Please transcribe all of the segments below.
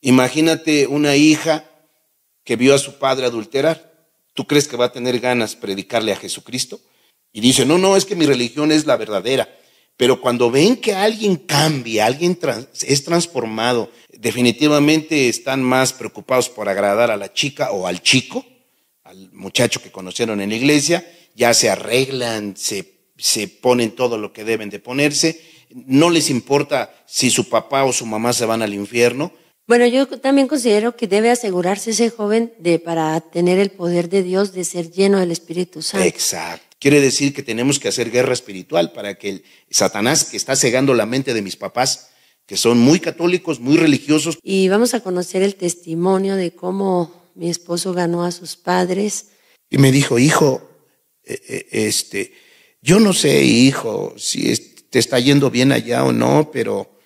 Imagínate una hija que vio a su padre adulterar. ¿Tú crees que va a tener ganas de predicarle a Jesucristo? Y dice, no, es que mi religión es la verdadera. Pero cuando ven que alguien cambia, alguien es transformado, definitivamente están más preocupados por agradar a la chica o al chico, al muchacho que conocieron en la iglesia, ya se arreglan, se ponen todo lo que deben de ponerse, no les importa si su papá o su mamá se van al infierno. Bueno, yo también considero que debe asegurarse ese joven para tener el poder de Dios, de ser lleno del Espíritu Santo. Exacto. Quiere decir que tenemos que hacer guerra espiritual para que el Satanás, que está cegando la mente de mis papás, que son muy católicos, muy religiosos. Y vamos a conocer el testimonio de cómo mi esposo ganó a sus padres. Y me dijo, hijo, yo no sé, hijo, si te está yendo bien allá o no, pero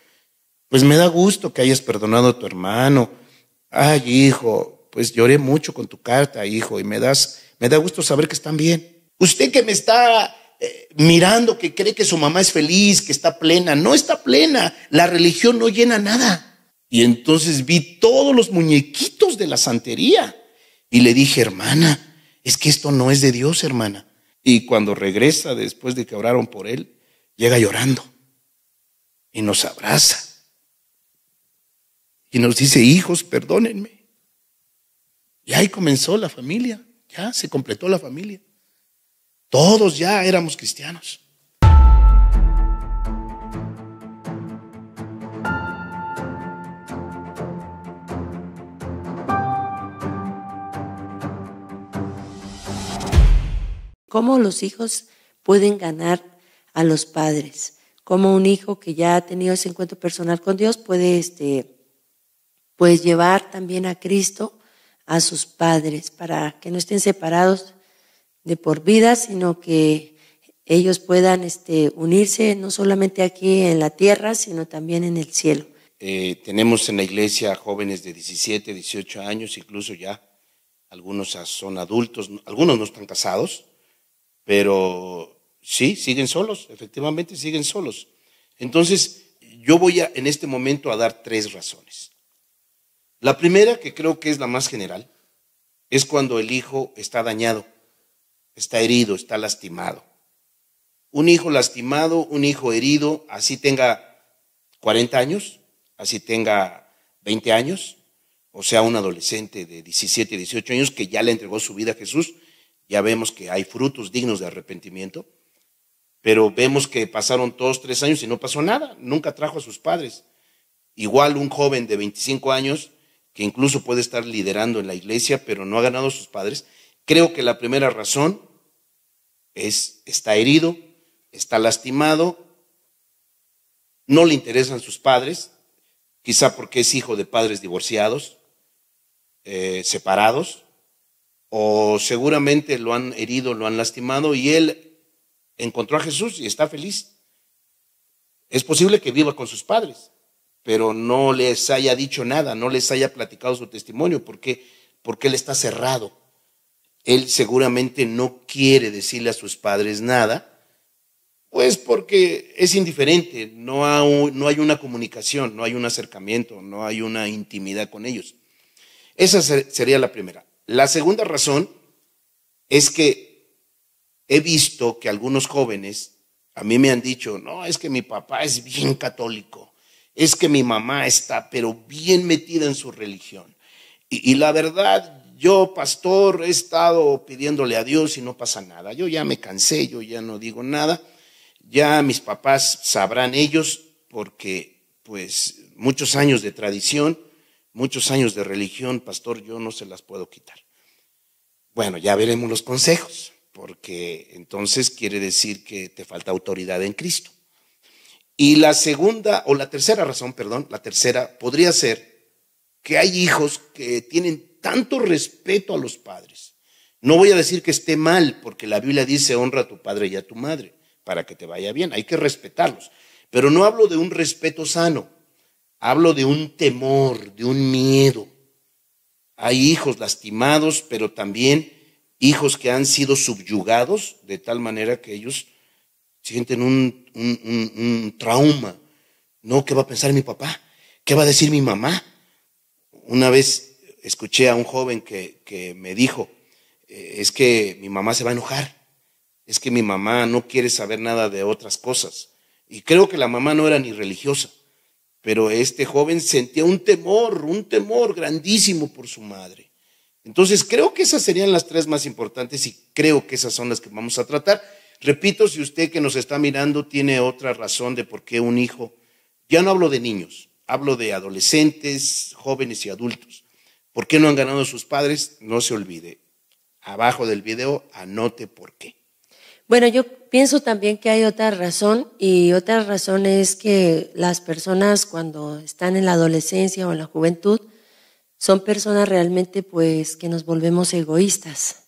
pues me da gusto que hayas perdonado a tu hermano. Ay, hijo, pues lloré mucho con tu carta, hijo, y me da gusto saber que están bien. Usted que me está mirando, que cree que su mamá es feliz, que está plena, no está plena, la religión no llena nada. Y entonces vi todos los muñequitos de la santería y le dije, hermana, es que esto no es de Dios, hermana. Y cuando regresa, después de que oraron por él, llega llorando y nos abraza y nos dice, hijos, perdónenme. Y ahí comenzó la familia, ya se completó la familia. Todos ya éramos cristianos. ¿Cómo los hijos pueden ganar a los padres? ¿Cómo un hijo que ya ha tenido ese encuentro personal con Dios puede pues llevar también a Cristo a sus padres para que no estén separados de por vida, sino que ellos puedan unirse no solamente aquí en la tierra, sino también en el cielo? Tenemos en la iglesia jóvenes de 17, 18 años, incluso ya algunos son adultos, algunos no están casados, pero sí, siguen solos, efectivamente siguen solos. Entonces, yo voy en este momento a dar 3 razones. La primera, que creo que es la más general, es cuando el hijo está dañado, está herido, está lastimado. Un hijo lastimado, un hijo herido, así tenga 40 años, así tenga 20 años, o sea, un adolescente de 17, 18 años que ya le entregó su vida a Jesús, ya vemos que hay frutos dignos de arrepentimiento, pero vemos que pasaron 2, 3 años y no pasó nada, nunca trajo a sus padres. Igual un joven de 25 años, que incluso puede estar liderando en la iglesia, pero no ha ganado a sus padres. Creo que la primera razón está herido, está lastimado, no le interesan sus padres, quizá porque es hijo de padres divorciados, separados, o seguramente lo han herido, lo han lastimado y él encontró a Jesús y está feliz. Es posible que viva con sus padres, pero no les haya dicho nada, no les haya platicado su testimonio, porque él está cerrado. Él seguramente no quiere decirle a sus padres nada, pues porque es indiferente, no hay una comunicación, no hay un acercamiento, no hay una intimidad con ellos. Esa sería la primera. La segunda razón es que he visto que algunos jóvenes a mí me han dicho, no, es que mi papá es bien católico, es que mi mamá está pero bien metida en su religión. Y la verdad, yo, pastor, he estado pidiéndole a Dios y no pasa nada. Yo ya me cansé, yo ya no digo nada. Ya mis papás sabrán ellos porque pues muchos años de tradición, muchos años de religión, pastor, yo no se las puedo quitar. Bueno, ya veremos los consejos, porque entonces quiere decir que te falta autoridad en Cristo. Y la tercera razón podría ser que hay hijos que tienen tanto respeto a los padres. No voy a decir que esté mal, porque la Biblia dice honra a tu padre y a tu madre, para que te vaya bien, hay que respetarlos. Pero no hablo de un respeto sano, hablo de un temor, de un miedo. Hay hijos lastimados, pero también hijos que han sido subyugados de tal manera que ellos sienten un trauma. No, ¿qué va a pensar mi papá? ¿Qué va a decir mi mamá? Una vez escuché a un joven que me dijo, es que mi mamá se va a enojar, es que mi mamá no quiere saber nada de otras cosas. Y creo que la mamá no era ni religiosa, pero este joven sentía un temor grandísimo por su madre. Entonces creo que esas serían las tres más importantes y creo que esas son las que vamos a tratar. Repito, si usted que nos está mirando tiene otra razón de por qué un hijo, ya no hablo de niños, hablo de adolescentes, jóvenes y adultos. ¿Por qué no han ganado a sus padres? No se olvide. Abajo del video anote por qué. Bueno, yo pienso también que hay otra razón, y otra razón es que las personas cuando están en la adolescencia o en la juventud son personas realmente pues que nos volvemos egoístas.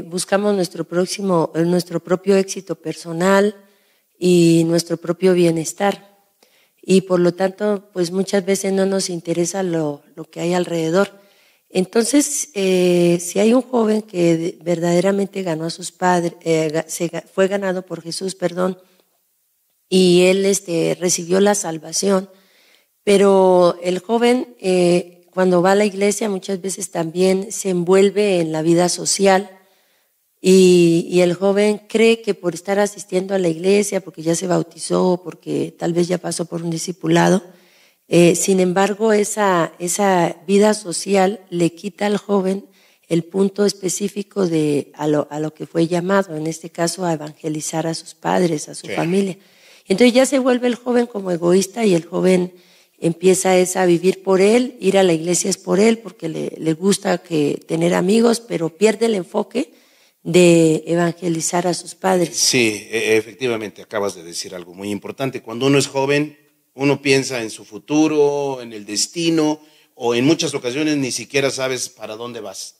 Buscamos nuestro propio éxito personal y nuestro propio bienestar. Y por lo tanto, pues muchas veces no nos interesa lo que hay alrededor. Entonces, si hay un joven que verdaderamente ganó a sus padres, fue ganado por Jesús, y él recibió la salvación, pero el joven cuando va a la iglesia muchas veces también se envuelve en la vida social y el joven cree que por estar asistiendo a la iglesia, porque ya se bautizó, porque tal vez ya pasó por un discipulado, sin embargo esa vida social le quita al joven el punto específico a lo que fue llamado, en este caso a evangelizar a sus padres, a su familia. Entonces ya se vuelve el joven como egoísta y el joven empieza a vivir por él, ir a la iglesia es por él, porque le gusta tener amigos, pero pierde el enfoque de evangelizar a sus padres. Sí, efectivamente, acabas de decir algo muy importante. Cuando uno es joven, uno piensa en su futuro, en el destino, o en muchas ocasiones ni siquiera sabes para dónde vas.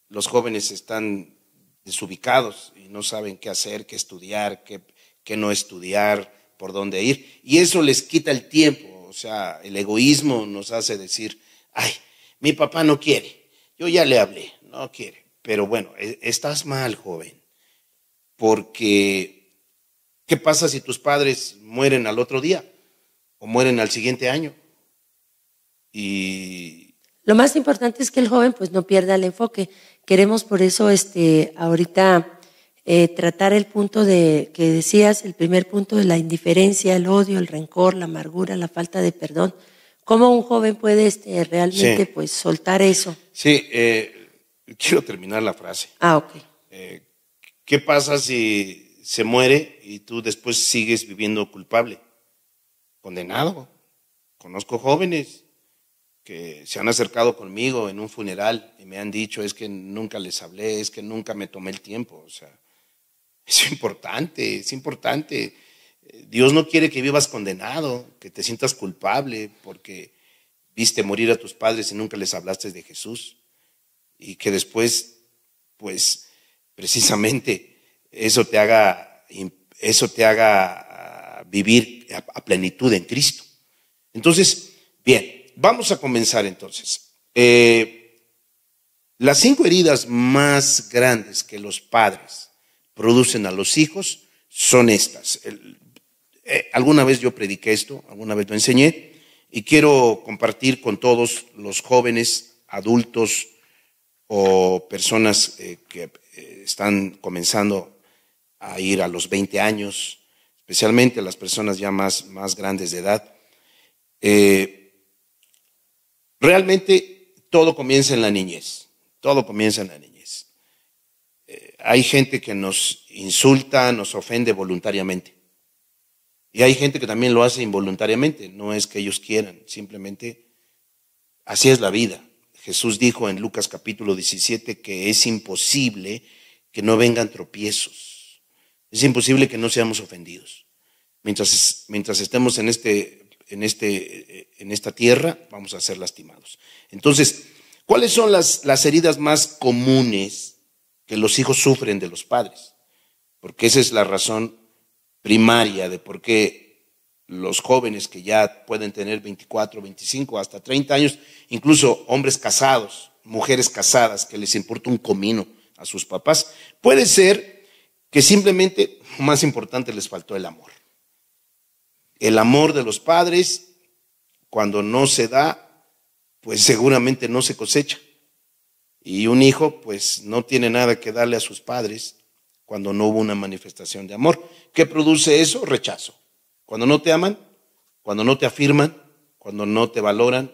Los jóvenes están desubicados y no saben qué hacer, qué estudiar, qué no estudiar, por dónde ir. Y eso les quita el tiempo. O sea, el egoísmo nos hace decir, ay, mi papá no quiere, yo ya le hablé, no quiere. Pero bueno, estás mal, joven, porque ¿qué pasa si tus padres mueren al otro día o mueren al siguiente año? Y lo más importante es que el joven pues no pierda el enfoque. Queremos por eso ahorita tratar el punto que decías, el primer punto de la indiferencia, el odio, el rencor, la amargura, la falta de perdón. ¿Cómo un joven puede realmente pues soltar eso? Sí, quiero terminar la frase. Ok. ¿Qué pasa si se muere y tú después sigues viviendo culpable? Condenado. Conozco jóvenes que se han acercado conmigo en un funeral y me han dicho, es que nunca les hablé, es que nunca me tomé el tiempo. O sea, es importante. Dios no quiere que vivas condenado, que te sientas culpable porque viste morir a tus padres y nunca les hablaste de Jesús. Y que después, pues, precisamente eso te haga vivir a plenitud en Cristo. Entonces, bien, vamos a comenzar entonces. Las 5 heridas más grandes que los padres producen a los hijos son estas. Alguna vez yo prediqué esto, alguna vez lo enseñé y quiero compartir con todos los jóvenes, adultos o personas que están comenzando a ir a los 20 años, especialmente las personas ya más grandes de edad. Realmente todo comienza en la niñez, hay gente que nos insulta, nos ofende voluntariamente. Y hay gente que también lo hace involuntariamente, no es que ellos quieran, simplemente así es la vida. Jesús dijo en Lucas capítulo 17 que es imposible que no vengan tropiezos, es imposible que no seamos ofendidos. Mientras estemos en esta tierra, vamos a ser lastimados. Entonces, ¿cuáles son las heridas más comunes que los hijos sufren de los padres? Porque esa es la razón primaria de por qué los jóvenes que ya pueden tener 24, 25, hasta 30 años, incluso hombres casados, mujeres casadas que les importa un comino a sus papás, puede ser que simplemente, más importante, les faltó el amor. El amor de los padres, cuando no se da, pues seguramente no se cosecha. Y un hijo pues no tiene nada que darle a sus padres cuando no hubo una manifestación de amor. ¿Qué produce eso? Rechazo. Cuando no te aman, cuando no te afirman, cuando no te valoran,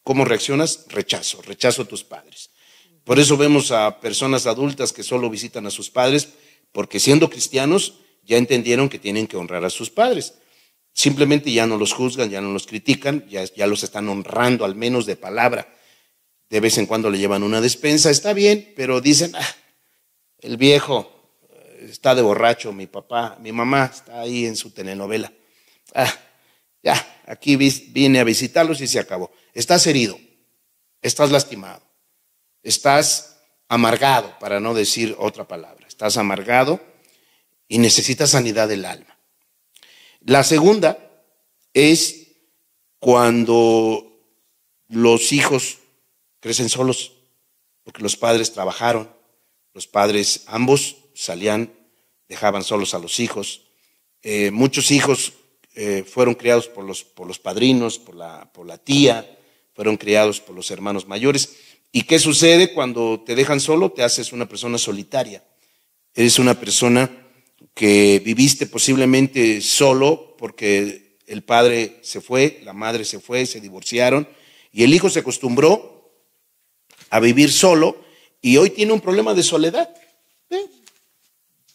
¿cómo reaccionas? Rechazo, rechazo a tus padres. Por eso vemos a personas adultas que solo visitan a sus padres, porque siendo cristianos ya entendieron que tienen que honrar a sus padres. Simplemente ya no los juzgan, ya no los critican, ya los están honrando, al menos de palabra. De vez en cuando le llevan una despensa, está bien, pero dicen, el viejo está de borracho, mi papá, mi mamá está ahí en su telenovela. Ya, aquí vine a visitarlos y se acabó. Estás herido, estás lastimado, estás amargado, para no decir otra palabra. Estás amargado y necesitas sanidad del alma. La segunda es cuando los hijos crecen solos, porque los padres trabajaron, los padres ambos salían, dejaban solos a los hijos. Muchos hijos fueron criados por los padrinos, por la tía, fueron criados por los hermanos mayores. ¿Y qué sucede cuando te dejan solo? Te haces una persona solitaria. Eres una persona que viviste posiblemente solo porque el padre se fue, la madre se fue, se divorciaron y el hijo se acostumbró a vivir solo y hoy tiene un problema de soledad.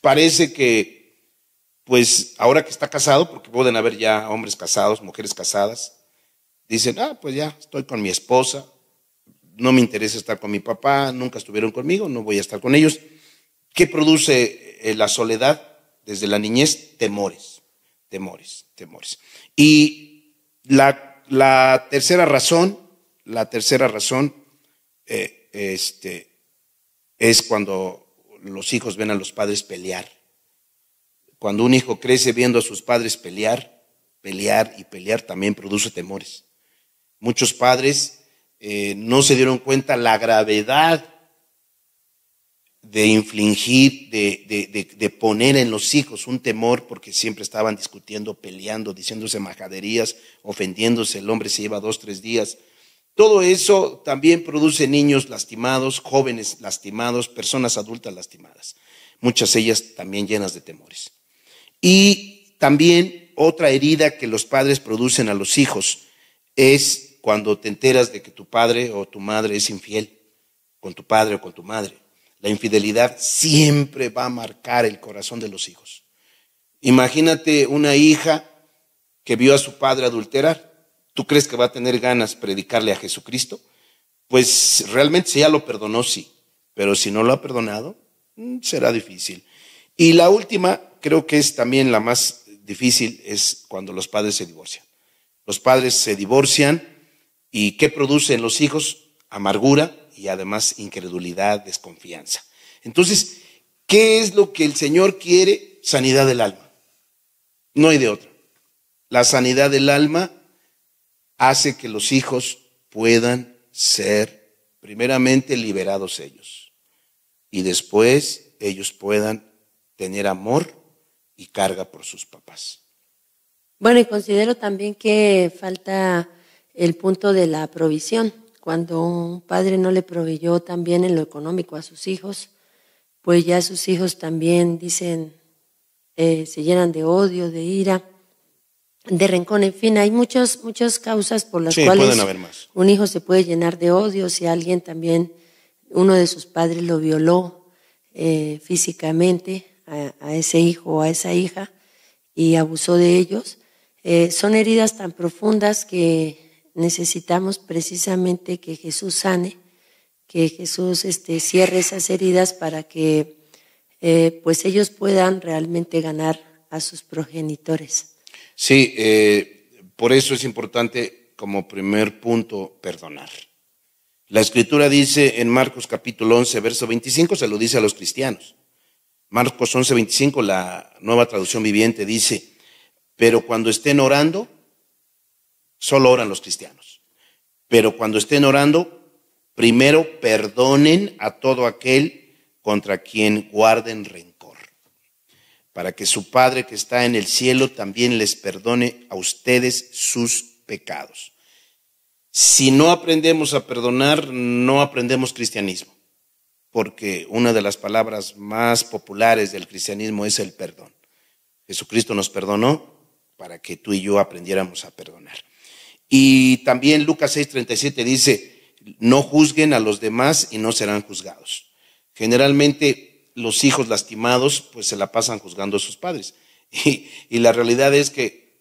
Parece que, pues ahora que está casado, porque pueden haber ya hombres casados, mujeres casadas, dicen, pues ya estoy con mi esposa, no me interesa estar con mi papá, nunca estuvieron conmigo, no voy a estar con ellos. ¿Qué produce la soledad? Desde la niñez, temores. Y la tercera razón es cuando los hijos ven a los padres pelear. Cuando un hijo crece viendo a sus padres pelear, también produce temores. Muchos padres no se dieron cuenta la gravedad de infligir, de poner en los hijos un temor, porque siempre estaban discutiendo, peleando, diciéndose majaderías, ofendiéndose, el hombre se lleva 2, 3 días. Todo eso también produce niños lastimados, jóvenes lastimados, personas adultas lastimadas, muchas ellas también llenas de temores. Y también otra herida que los padres producen a los hijos es cuando te enteras de que tu padre o tu madre es infiel con tu padre o con tu madre. La infidelidad siempre va a marcar el corazón de los hijos. Imagínate una hija que vio a su padre adulterar. ¿Tú crees que va a tener ganas de predicarle a Jesucristo? Pues realmente si ya lo perdonó, sí. Pero si no lo ha perdonado, será difícil. Y la última, creo que es también la más difícil, es cuando los padres se divorcian. Los padres se divorcian y ¿qué producen los hijos? Amargura y además incredulidad, desconfianza. Entonces, ¿qué es lo que el Señor quiere? Sanidad del alma. No hay de otra. La sanidad del alma hace que los hijos puedan ser primeramente liberados ellos y después ellos puedan tener amor y carga por sus papás. Bueno, y considero también que falta el punto de la provisión. Cuando un padre no le proveyó también en lo económico a sus hijos, pues ya sus hijos también dicen, se llenan de odio, de ira, de rencor, en fin, hay muchas causas por las cuales pueden haber más. Un hijo se puede llenar de odio. Si alguien también, uno de sus padres lo violó físicamente a ese hijo o a esa hija y abusó de ellos, son heridas tan profundas que necesitamos precisamente que Jesús sane, que Jesús cierre esas heridas para que pues ellos puedan realmente ganar a sus progenitores. Sí, por eso es importante como primer punto perdonar. La Escritura dice en Marcos capítulo 11, verso 25, se lo dice a los cristianos. Marcos 11, 25, la Nueva Traducción Viviente dice, pero cuando estén orando, solo oran los cristianos, pero cuando estén orando, primero perdonen a todo aquel contra quien guarden rencor, para que su Padre que está en el cielo también les perdone a ustedes sus pecados. Si no aprendemos a perdonar, no aprendemos cristianismo, porque una de las palabras más populares del cristianismo es el perdón. Jesucristo nos perdonó para que tú y yo aprendiéramos a perdonar. Y también Lucas 6:37 dice, no juzguen a los demás y no serán juzgados. Generalmente los hijos lastimados pues se la pasan juzgando a sus padres. Y la realidad es que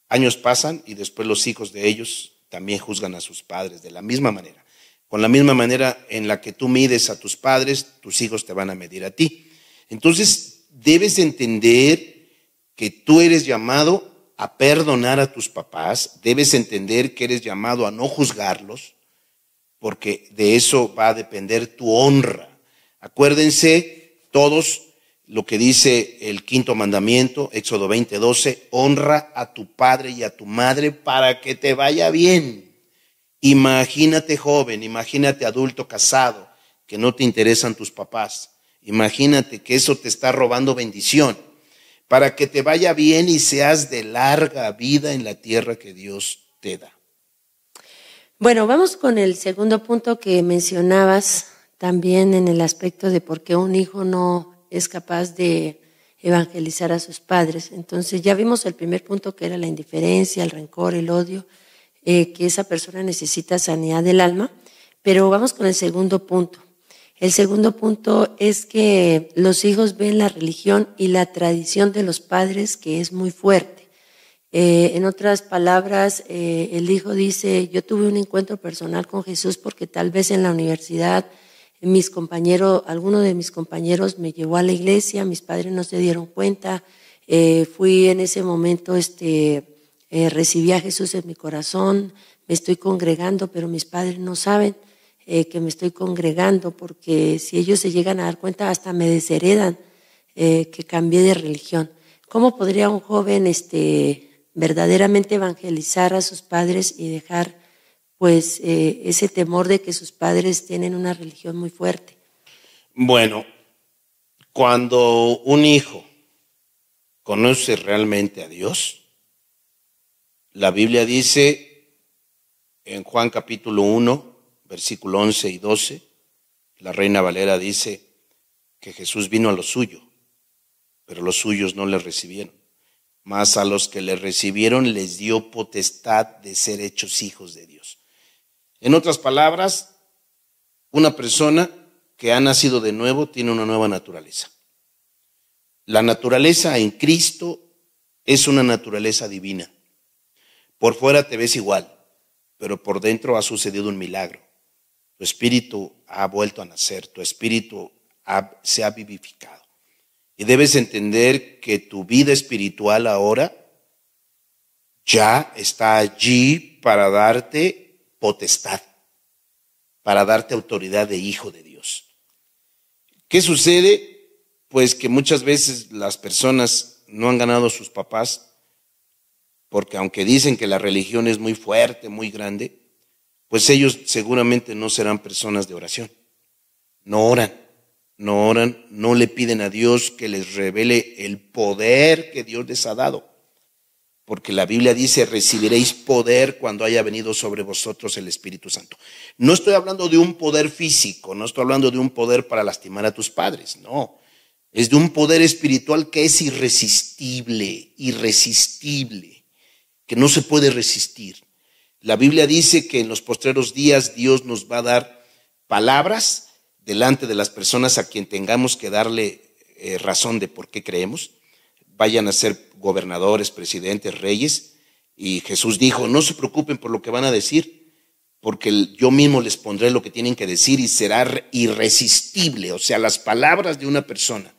años pasan y después los hijos de ellos también juzgan a sus padres de la misma manera. Con la misma manera en la que tú mides a tus padres, tus hijos te van a medir a ti. Entonces debes entender que tú eres llamado a perdonar a tus papás, debes entender que eres llamado a no juzgarlos, porque de eso va a depender tu honra. Acuérdense todos lo que dice el 5º mandamiento, Éxodo 20:12, honra a tu padre y a tu madre para que te vaya bien. Imagínate joven, imagínate adulto casado, que no te interesan tus papás. Imagínate que eso te está robando bendición, para que te vaya bien y seas de larga vida en la tierra que Dios te da. Bueno, vamos con el segundo punto que mencionabas también en el aspecto de por qué un hijo no es capaz de evangelizar a sus padres. Entonces ya vimos el primer punto, que era la indiferencia, el rencor, el odio, que esa persona necesita sanidad del alma, pero vamos con el segundo punto. El segundo punto es que los hijos ven la religión y la tradición de los padres, que es muy fuerte. En otras palabras, el hijo dice, yo tuve un encuentro personal con Jesús porque tal vez en la universidad alguno de mis compañeros me llevó a la iglesia, mis padres no se dieron cuenta, fui en ese momento, recibí a Jesús en mi corazón, me estoy congregando, pero mis padres no saben que me estoy congregando, porque si ellos se llegan a dar cuenta hasta me desheredan que cambié de religión. ¿Cómo podría un joven verdaderamente evangelizar a sus padres y dejar pues ese temor de que sus padres tienen una religión muy fuerte? Bueno, cuando un hijo conoce realmente a Dios, la Biblia dice en Juan capítulo 1, versículo 11 y 12, la Reina Valera dice que Jesús vino a lo suyo, pero los suyos no le recibieron. Mas a los que le recibieron les dio potestad de ser hechos hijos de Dios. En otras palabras, una persona que ha nacido de nuevo tiene una nueva naturaleza. La naturaleza en Cristo es una naturaleza divina. Por fuera te ves igual, pero por dentro ha sucedido un milagro. Tu espíritu ha vuelto a nacer, tu espíritu se ha vivificado. Y debes entender que tu vida espiritual ahora ya está allí para darte potestad, para darte autoridad de hijo de Dios. ¿Qué sucede? Pues que muchas veces las personas no han ganado a sus papás, porque aunque dicen que la religión es muy fuerte, muy grande, pues ellos seguramente no serán personas de oración. No oran, no le piden a Dios que les revele el poder que Dios les ha dado. Porque la Biblia dice, recibiréis poder cuando haya venido sobre vosotros el Espíritu Santo. No estoy hablando de un poder físico, no estoy hablando de un poder para lastimar a tus padres, no. Es de un poder espiritual que es irresistible, que no se puede resistir. La Biblia dice que en los postreros días Dios nos va a dar palabras delante de las personas a quien tengamos que darle razón de por qué creemos. Vayan a ser gobernadores, presidentes, reyes. Y Jesús dijo, no se preocupen por lo que van a decir, porque yo mismo les pondré lo que tienen que decir y será irresistible. O sea, las palabras de una persona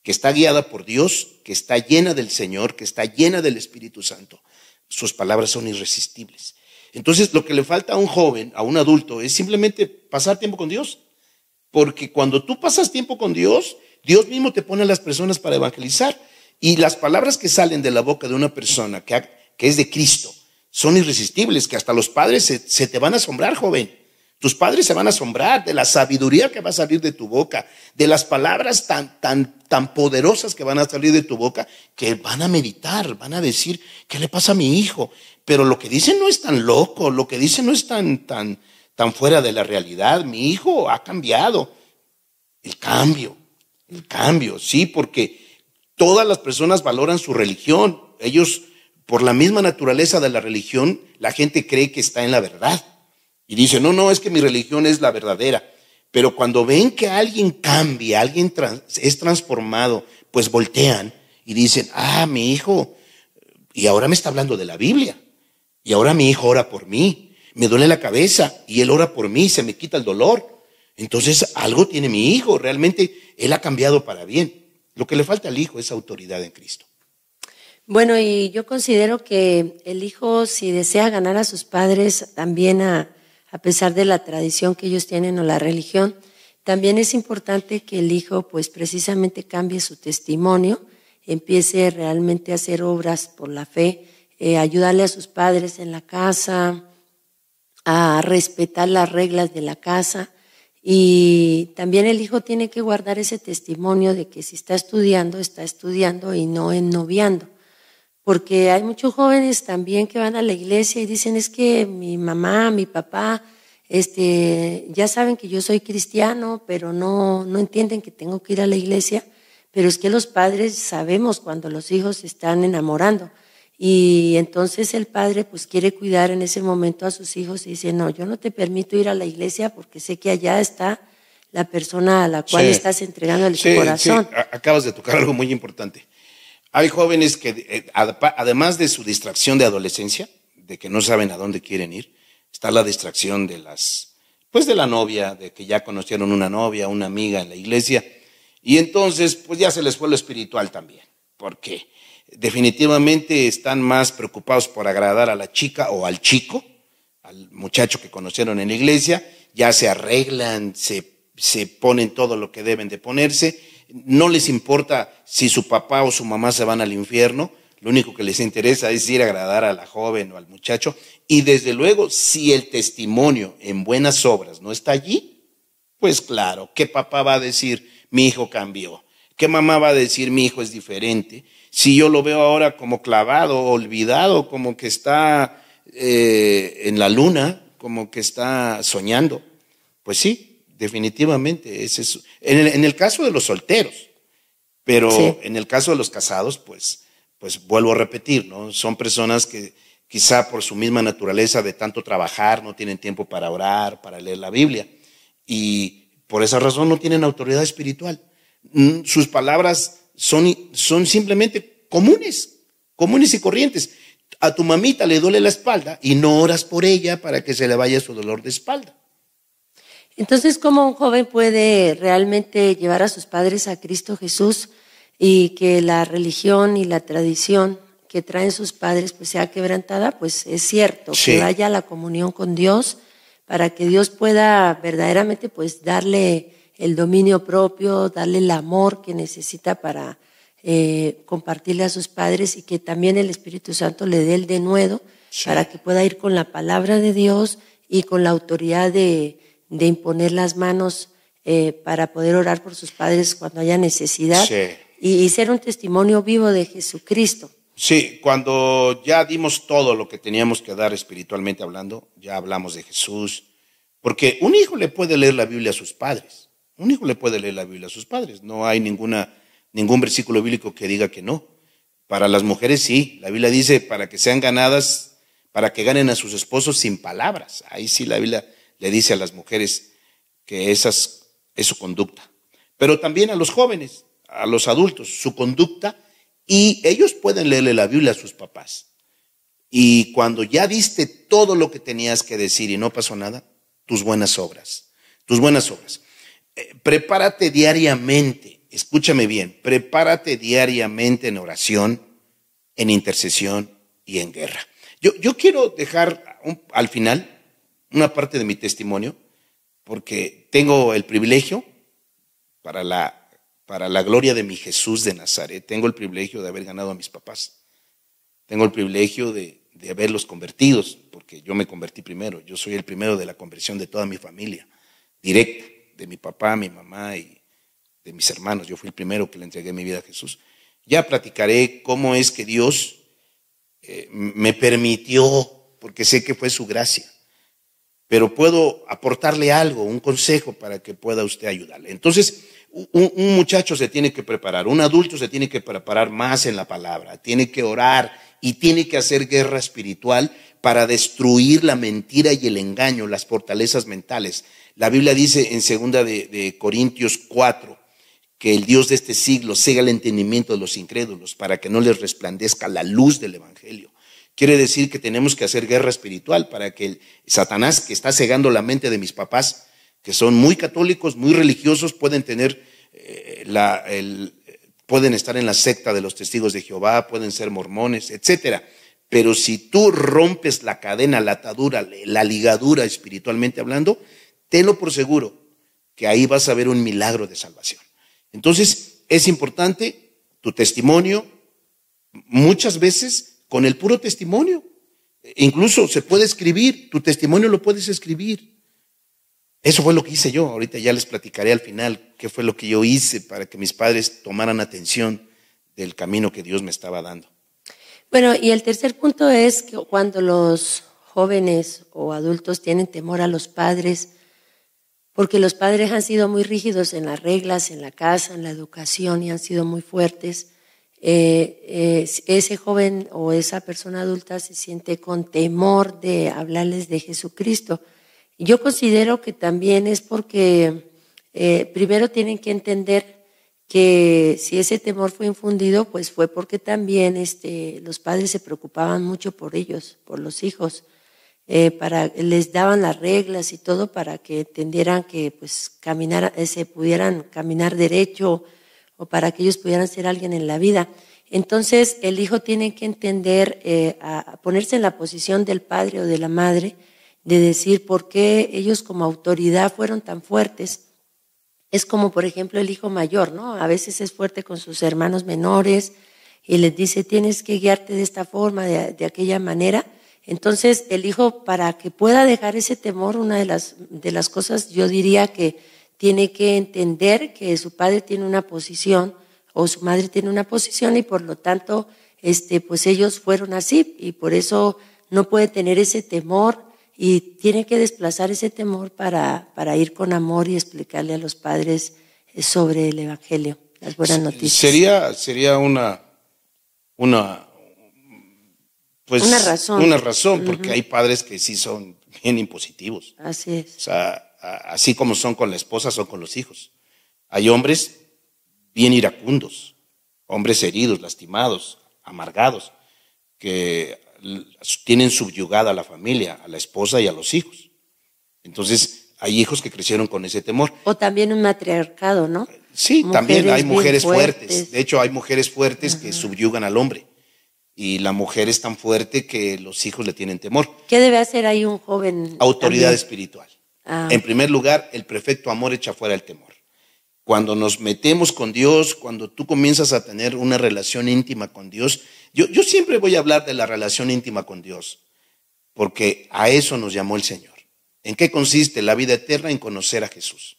que está guiada por Dios, que está llena del Señor, que está llena del Espíritu Santo, sus palabras son irresistibles. Entonces, lo que le falta a un joven, a un adulto, es simplemente pasar tiempo con Dios. Porque cuando tú pasas tiempo con Dios, Dios mismo te pone a las personas para evangelizar. Y las palabras que salen de la boca de una persona que es de Cristo son irresistibles, que hasta los padres se te van a asombrar, joven. Tus padres se van a asombrar de la sabiduría que va a salir de tu boca, de las palabras tan poderosas que van a salir de tu boca, que van a meditar, van a decir, ¿qué le pasa a mi hijo? Pero lo que dicen no es tan loco, lo que dicen no es tan fuera de la realidad. Mi hijo ha cambiado. El cambio, sí, porque todas las personas valoran su religión. Ellos, por la misma naturaleza de la religión, la gente cree que está en la verdad. Y dice, no, es que mi religión es la verdadera. Pero cuando ven que alguien cambia, alguien es transformado, pues voltean y dicen, mi hijo, y ahora me está hablando de la Biblia. Y ahora mi hijo ora por mí. Me duele la cabeza y él ora por mí, se me quita el dolor. Entonces algo tiene mi hijo, realmente él ha cambiado para bien. Lo que le falta al hijo es autoridad en Cristo. Bueno, y yo considero que el hijo, si desea ganar a sus padres, también a pesar de la tradición que ellos tienen o la religión, también es importante que el hijo pues precisamente cambie su testimonio, empiece realmente a hacer obras por la fe, ayudarle a sus padres en la casa, a respetar las reglas de la casa. Y también el hijo tiene que guardar ese testimonio de que si está estudiando y no ennoviando. Porque hay muchos jóvenes también que van a la iglesia y dicen, es que mi mamá, mi papá, ya saben que yo soy cristiano, pero no entienden que tengo que ir a la iglesia. Pero es que los padres sabemos cuando los hijos se están enamorando. Y entonces el padre pues quiere cuidar en ese momento a sus hijos y dice, no, yo no te permito ir a la iglesia porque sé que allá está la persona a la cual estás entregándole tu corazón. Sí, acabas de tocar algo muy importante. Hay jóvenes que, además de su distracción de adolescencia, de que no saben a dónde quieren ir, está la distracción de de la novia, de que ya conocieron una novia, una amiga en la iglesia, y entonces pues ya se les fue lo espiritual también, porque definitivamente están más preocupados por agradar a la chica o al chico, al muchacho que conocieron en la iglesia, ya se arreglan, se ponen todo lo que deben de ponerse, no les importa si su papá o su mamá se van al infierno, lo único que les interesa es ir a agradar a la joven o al muchacho, y desde luego si el testimonio en buenas obras no está allí, pues claro, ¿qué papá va a decir? Mi hijo cambió. ¿Qué mamá va a decir? Mi hijo es diferente. Si yo lo veo ahora como clavado, olvidado, como que está en la luna, como que está soñando, pues sí. Definitivamente, es eso. En el caso de los solteros, pero en el caso de los casados, pues vuelvo a repetir, ¿no? Son personas que quizá por su misma naturaleza de tanto trabajar no tienen tiempo para orar, para leer la Biblia, y por esa razón no tienen autoridad espiritual. Sus palabras son simplemente comunes y corrientes. A tu mamita le duele la espalda y no oras por ella para que se le vaya su dolor de espalda. Entonces, ¿cómo un joven puede realmente llevar a sus padres a Cristo Jesús y que la religión y la tradición que traen sus padres pues sea quebrantada? Pues es cierto, que vaya a la comunión con Dios para que Dios pueda verdaderamente pues darle el dominio propio, darle el amor que necesita para compartirle a sus padres y que también el Espíritu Santo le dé el denuedo para que pueda ir con la palabra de Dios y con la autoridad de imponer las manos para poder orar por sus padres cuando haya necesidad y ser un testimonio vivo de Jesucristo. Sí, cuando ya dimos todo lo que teníamos que dar espiritualmente hablando, ya hablamos de Jesús, porque un hijo le puede leer la Biblia a sus padres, no hay ningún versículo bíblico que diga que no. Para las mujeres sí, la Biblia dice para que sean ganadas, para que ganen a sus esposos sin palabras, ahí sí la Biblia le dice a las mujeres que esa es su conducta. Pero también a los jóvenes, a los adultos, su conducta, y ellos pueden leerle la Biblia a sus papás. Y cuando ya diste todo lo que tenías que decir y no pasó nada, tus buenas obras. Prepárate diariamente, escúchame bien, prepárate diariamente en oración, en intercesión y en guerra. Yo quiero dejar al final una parte de mi testimonio, porque tengo el privilegio, para la gloria de mi Jesús de Nazaret, tengo el privilegio de haber ganado a mis papás. Tengo el privilegio de de verlos convertidos, porque yo me convertí primero. Yo soy el primero de la conversión de toda mi familia, directa, de mi papá, mi mamá y de mis hermanos. Yo fui el primero que le entregué mi vida a Jesús. Ya platicaré cómo es que Dios me permitió, porque sé que fue su gracia, pero puedo aportarle algo, un consejo para que pueda usted ayudarle. Entonces, un muchacho se tiene que preparar, un adulto se tiene que preparar más en la palabra, tiene que orar y tiene que hacer guerra espiritual para destruir la mentira y el engaño, las fortalezas mentales. La Biblia dice en 2 de Corintios 4 que el Dios de este siglo cega el entendimiento de los incrédulos para que no les resplandezca la luz del evangelio. Quiere decir que tenemos que hacer guerra espiritual para que el Satanás, que está cegando la mente de mis papás, que son muy católicos, muy religiosos, pueden tener pueden estar en la secta de los testigos de Jehová, pueden ser mormones, etcétera. Pero si tú rompes la cadena, la atadura, la ligadura espiritualmente hablando, tenlo por seguro que ahí vas a ver un milagro de salvación. Entonces, es importante tu testimonio, muchas veces con el puro testimonio. Incluso se puede escribir, tu testimonio lo puedes escribir. Eso fue lo que hice yo. Ahorita ya les platicaré al final qué fue lo que yo hice para que mis padres tomaran atención del camino que Dios me estaba dando. Bueno, y el tercer punto es que cuando los jóvenes o adultos tienen temor a los padres, porque los padres han sido muy rígidos en las reglas, en la casa, en la educación y han sido muy fuertes, ese joven o esa persona adulta se siente con temor de hablarles de Jesucristo. Yo considero que también es porque primero tienen que entender que si ese temor fue infundido, pues fue porque también los padres se preocupaban mucho por ellos, por los hijos, les daban las reglas y todo para que entendieran que pues se pudieran caminar derecho o para que ellos pudieran ser alguien en la vida. Entonces el hijo tiene que entender, a ponerse en la posición del padre o de la madre, de decir por qué ellos como autoridad fueron tan fuertes. Es como por ejemplo el hijo mayor, ¿no? A veces es fuerte con sus hermanos menores y les dice tienes que guiarte de esta forma, de aquella manera. Entonces el hijo, para que pueda dejar ese temor, una de las cosas yo diría que tiene que entender que su padre tiene una posición o su madre tiene una posición y por lo tanto pues ellos fueron así y por eso no puede tener ese temor y tiene que desplazar ese temor para ir con amor y explicarle a los padres sobre el evangelio, las buenas noticias. Sería una razón, porque hay padres que sí son bien impositivos. Así es. O sea, así como son con la esposa, son con los hijos. Hay hombres bien iracundos, hombres heridos, lastimados, amargados, que tienen subyugada a la familia, a la esposa y a los hijos. Entonces, hay hijos que crecieron con ese temor. O también un matriarcado, ¿no? Sí, también hay mujeres fuertes. De hecho, hay mujeres fuertes que subyugan al hombre. Y la mujer es tan fuerte que los hijos le tienen temor. ¿Qué debe hacer ahí un joven? Autoridad espiritual. En primer lugar, el perfecto amor echa fuera el temor. Cuando nos metemos con Dios, cuando tú comienzas a tener una relación íntima con Dios, yo siempre voy a hablar de la relación íntima con Dios, porque a eso nos llamó el Señor. ¿En qué consiste la vida eterna? En conocer a Jesús.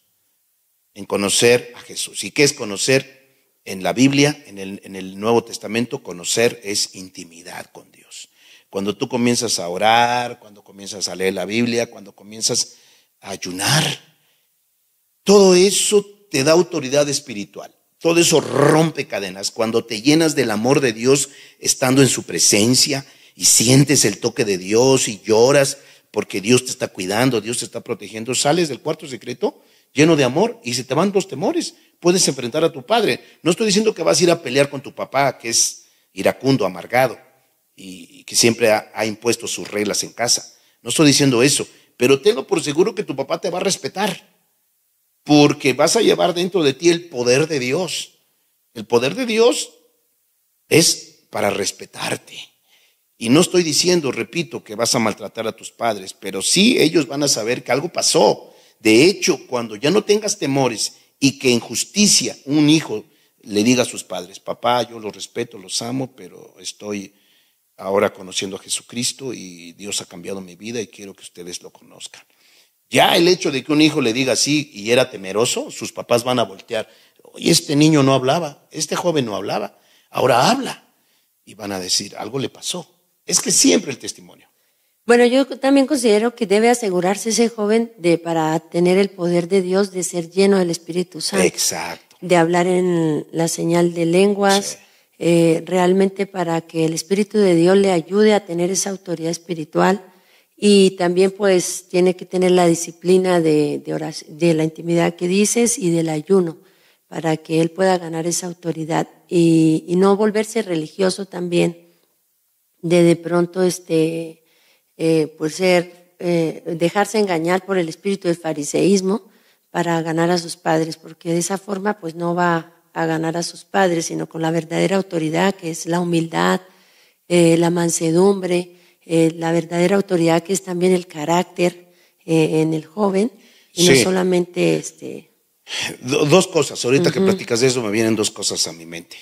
En conocer a Jesús. ¿Y qué es conocer? En la Biblia, en el Nuevo Testamento, conocer es intimidad con Dios. Cuando tú comienzas a orar, cuando comienzas a leer la Biblia, cuando comienzas a ayunar, todo eso te da autoridad espiritual. Todo eso rompe cadenas. Cuando te llenas del amor de Dios estando en su presencia y sientes el toque de Dios y lloras porque Dios te está cuidando, Dios te está protegiendo, sales del cuarto secreto lleno de amor y se te van los temores. Puedes enfrentar a tu padre. No estoy diciendo que vas a ir a pelear con tu papá, que es iracundo, amargado y que siempre ha impuesto sus reglas en casa. No estoy diciendo eso, pero tenlo por seguro que tu papá te va a respetar, porque vas a llevar dentro de ti el poder de Dios. El poder de Dios es para respetarte. Y no estoy diciendo, repito, que vas a maltratar a tus padres, pero sí ellos van a saber que algo pasó. De hecho, cuando ya no tengas temores y que en justicia un hijo le diga a sus padres, papá, yo los respeto, los amo, pero estoy ahora conociendo a Jesucristo y Dios ha cambiado mi vida y quiero que ustedes lo conozcan. Ya el hecho de que un hijo le diga así y era temeroso, sus papás van a voltear. Oye, este niño no hablaba, este joven no hablaba, ahora habla. Y van a decir, algo le pasó. Es que siempre el testimonio. Bueno, yo también considero que debe asegurarse ese joven para tener el poder de Dios, de ser lleno del Espíritu Santo. Exacto. De hablar en la señal de lenguas, realmente para que el Espíritu de Dios le ayude a tener esa autoridad espiritual. Y también pues tiene que tener la disciplina de la intimidad que dices y del ayuno, para que él pueda ganar esa autoridad y no volverse religioso también, de pronto pues dejarse engañar por el espíritu del fariseísmo para ganar a sus padres, porque de esa forma pues no va a ganar a sus padres, sino con la verdadera autoridad, que es la humildad, la mansedumbre, la verdadera autoridad, que es también el carácter en el joven, y sí. no solamente Dos cosas, ahorita que platicas de eso me vienen dos cosas a mi mente.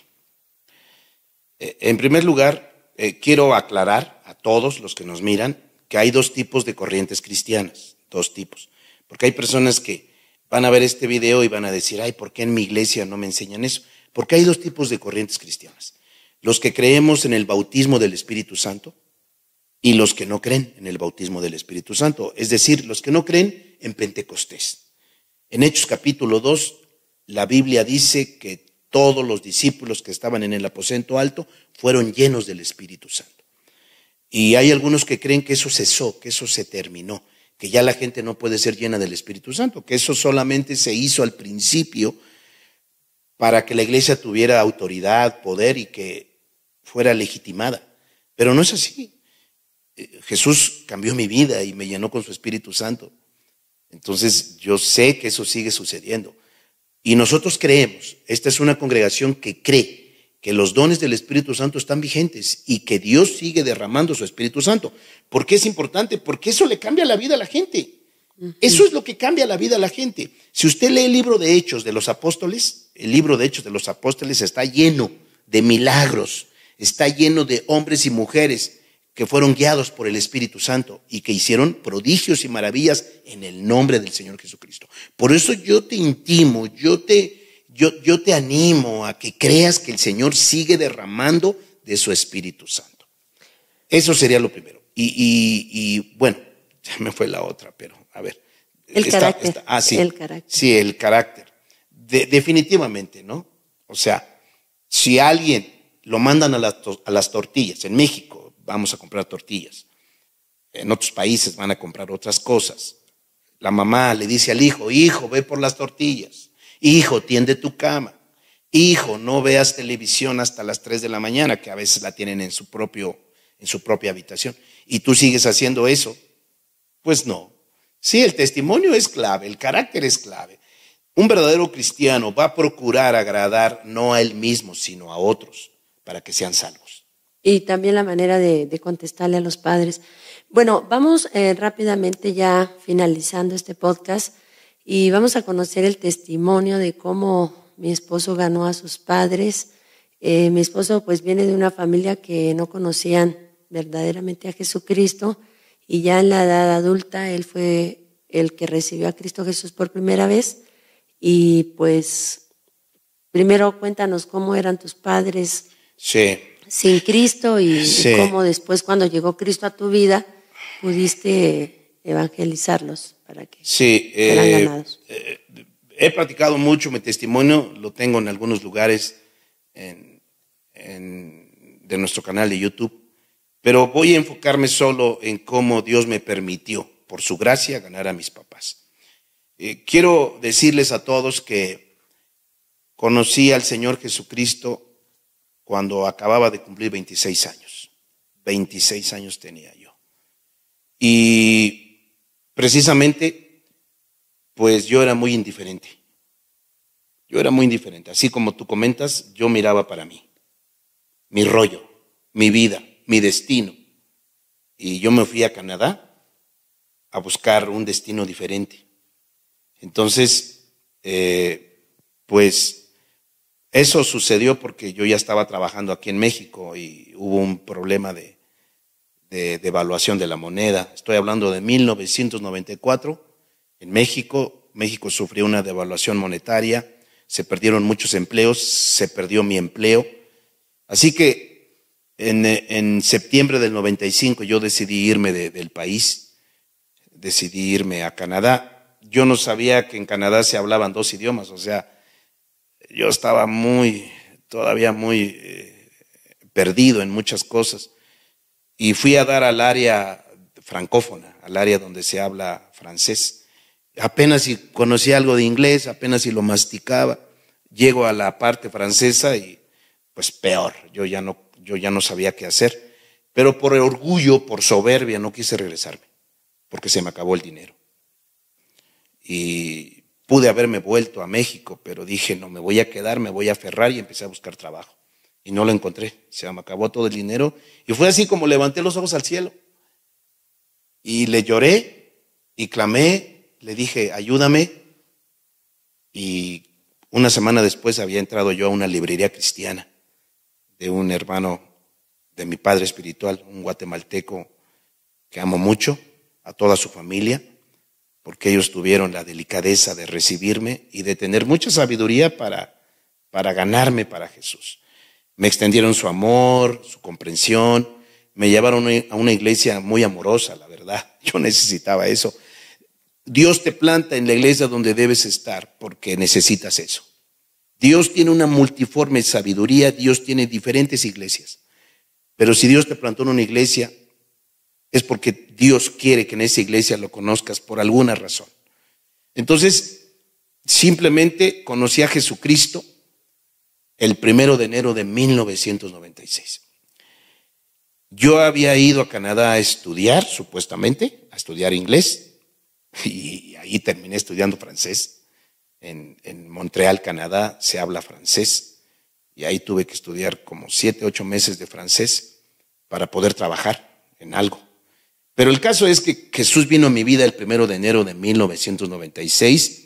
En primer lugar, quiero aclarar a todos los que nos miran que hay dos tipos de corrientes cristianas, dos tipos, porque hay personas que van a ver este video y van a decir, ay, ¿por qué en mi iglesia no me enseñan eso? Porque hay dos tipos de corrientes cristianas, los que creemos en el bautismo del Espíritu Santo y los que no creen en el bautismo del Espíritu Santo, es decir, los que no creen en Pentecostés. En Hechos capítulo 2, la Biblia dice que todos los discípulos que estaban en el aposento alto fueron llenos del Espíritu Santo. Y hay algunos que creen que eso cesó, que eso se terminó, que ya la gente no puede ser llena del Espíritu Santo, que eso solamente se hizo al principio para que la iglesia tuviera autoridad, poder y que fuera legitimada. Pero no es así. Jesús cambió mi vida y me llenó con su Espíritu Santo. Entonces yo sé que eso sigue sucediendo. Y nosotros creemos, esta es una congregación que cree que los dones del Espíritu Santo están vigentes y que Dios sigue derramando su Espíritu Santo. ¿Por qué es importante? Porque eso le cambia la vida a la gente. Eso es lo que cambia la vida a la gente. Si usted lee el libro de Hechos de los Apóstoles, el libro de Hechos de los Apóstoles está lleno de milagros, está lleno de hombres y mujeres que fueron guiados por el Espíritu Santo y que hicieron prodigios y maravillas en el nombre del Señor Jesucristo. Por eso yo te intimo, yo te animo a que creas que el Señor sigue derramando de su Espíritu Santo. Eso sería lo primero. Y bueno, ya me fue la otra, pero a ver. El carácter. Sí, el carácter. Sí, el carácter. Definitivamente, ¿no? O sea, si a alguien lo mandan a las tortillas en México, vamos a comprar tortillas. En otros países van a comprar otras cosas. La mamá le dice al hijo, hijo, ve por las tortillas. Hijo, tiende tu cama. Hijo, no veas televisión hasta las 3 de la mañana, que a veces la tienen en su propia habitación. Y tú sigues haciendo eso. Pues no. Sí, el testimonio es clave, el carácter es clave. Un verdadero cristiano va a procurar agradar no a él mismo, sino a otros, para que sean salvos. Y también la manera de contestarle a los padres. Bueno, vamos rápidamente ya finalizando este podcast y vamos a conocer el testimonio de cómo mi esposo ganó a sus padres. Mi esposo pues viene de una familia que no conocían verdaderamente a Jesucristo y ya en la edad adulta él fue el que recibió a Cristo Jesús por primera vez. Y pues primero cuéntanos cómo eran tus padres. Sí. Sin Cristo y cómo después cuando llegó Cristo a tu vida pudiste evangelizarlos para que fueran ganados. He platicado mucho mi testimonio, lo tengo en algunos lugares de nuestro canal de YouTube, pero voy a enfocarme solo en cómo Dios me permitió, por su gracia, ganar a mis papás. Quiero decirles a todos que conocí al Señor Jesucristo cuando acababa de cumplir 26 años. 26 años tenía yo. Y precisamente, pues yo era muy indiferente. Yo era muy indiferente. Así como tú comentas, yo miraba para mí. Mi rollo, mi vida, mi destino. Y yo me fui a Canadá a buscar un destino diferente. Entonces, pues eso sucedió porque yo ya estaba trabajando aquí en México y hubo un problema de de devaluación de la moneda. Estoy hablando de 1994. En México sufrió una devaluación monetaria, se perdieron muchos empleos, se perdió mi empleo. Así que en septiembre del 95 yo decidí irme del país, decidí irme a Canadá. Yo no sabía que en Canadá se hablaban 2 idiomas, o sea, yo estaba todavía muy perdido en muchas cosas. Y fui a dar al área francófona, al área donde se habla francés. Apenas si conocía algo de inglés, apenas si lo masticaba. Llego a la parte francesa y pues peor, yo ya no sabía qué hacer. Pero por orgullo, por soberbia, no quise regresarme, porque se me acabó el dinero. Y pude haberme vuelto a México, pero dije, no, me voy a quedar, me voy a aferrar, y empecé a buscar trabajo. Y no lo encontré, se me acabó todo el dinero. Y fue así como levanté los ojos al cielo. Y le lloré y clamé, le dije, ayúdame. Y una semana después había entrado yo a una librería cristiana de un hermano de mi padre espiritual, un guatemalteco que amo mucho, a toda su familia, porque ellos tuvieron la delicadeza de recibirme y de tener mucha sabiduría para ganarme para Jesús. Me extendieron su amor, su comprensión, me llevaron a una iglesia muy amorosa, la verdad. Yo necesitaba eso. Dios te planta en la iglesia donde debes estar porque necesitas eso. Dios tiene una multiforme sabiduría, Dios tiene diferentes iglesias. Pero si Dios te plantó en una iglesia, es porque Dios quiere que en esa iglesia lo conozcas por alguna razón. Entonces, simplemente conocí a Jesucristo el 1 de enero de 1996. Yo había ido a Canadá a estudiar, supuestamente, a estudiar inglés, y ahí terminé estudiando francés. En Montreal, Canadá, se habla francés, y ahí tuve que estudiar como 7, 8 meses de francés para poder trabajar en algo. Pero el caso es que Jesús vino a mi vida el 1 de enero de 1996,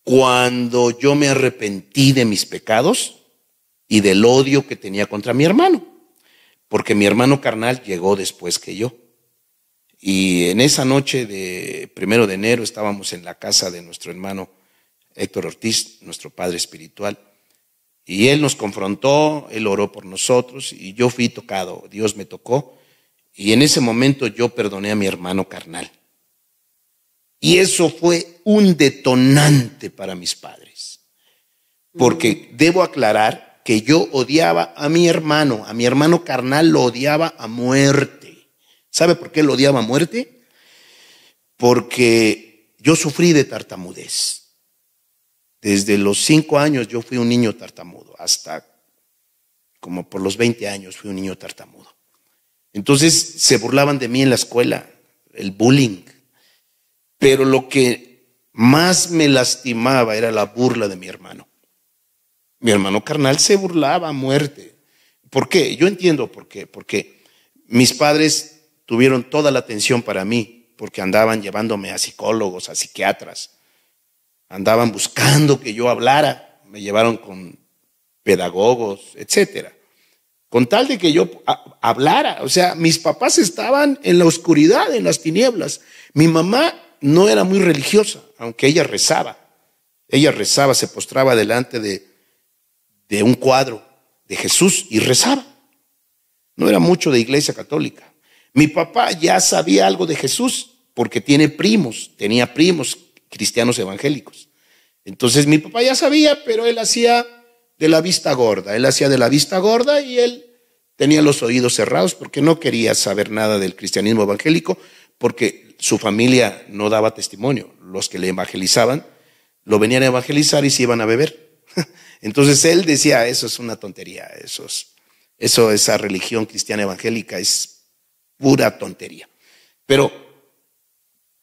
cuando yo me arrepentí de mis pecados y del odio que tenía contra mi hermano, porque mi hermano carnal llegó después que yo. Y en esa noche de 1 de enero estábamos en la casa de nuestro hermano Héctor Ortiz, nuestro padre espiritual, y él nos confrontó, él oró por nosotros y yo fui tocado, Dios me tocó, y en ese momento yo perdoné a mi hermano carnal. Y eso fue un detonante para mis padres, porque debo aclarar que yo odiaba a mi hermano carnal lo odiaba a muerte. ¿Sabe por qué lo odiaba a muerte? Porque yo sufrí de tartamudez. Desde los 5 años yo fui un niño tartamudo, hasta como por los 20 años fui un niño tartamudo. Entonces se burlaban de mí en la escuela, el bullying. Pero lo que más me lastimaba era la burla de mi hermano. Mi hermano carnal se burlaba a muerte. ¿Por qué? Yo entiendo por qué. Porque mis padres tuvieron toda la atención para mí, porque andaban llevándome a psicólogos, a psiquiatras. Andaban buscando que yo hablara. Me llevaron con pedagogos, etcétera. Con tal de que yo hablara. O sea, mis papás estaban en la oscuridad, en las tinieblas. Mi mamá no era muy religiosa, aunque ella rezaba. Ella rezaba, se postraba delante de un cuadro de Jesús y rezaba. No era mucho de iglesia católica. Mi papá ya sabía algo de Jesús porque tenía primos cristianos evangélicos. Entonces mi papá ya sabía, pero él hacía de la vista gorda. Él hacía de la vista gorda y él tenía los oídos cerrados porque no quería saber nada del cristianismo evangélico, porque su familia no daba testimonio. Los que le evangelizaban lo venían a evangelizar y se iban a beber. Entonces él decía, eso es una tontería, esa religión cristiana evangélica es pura tontería. Pero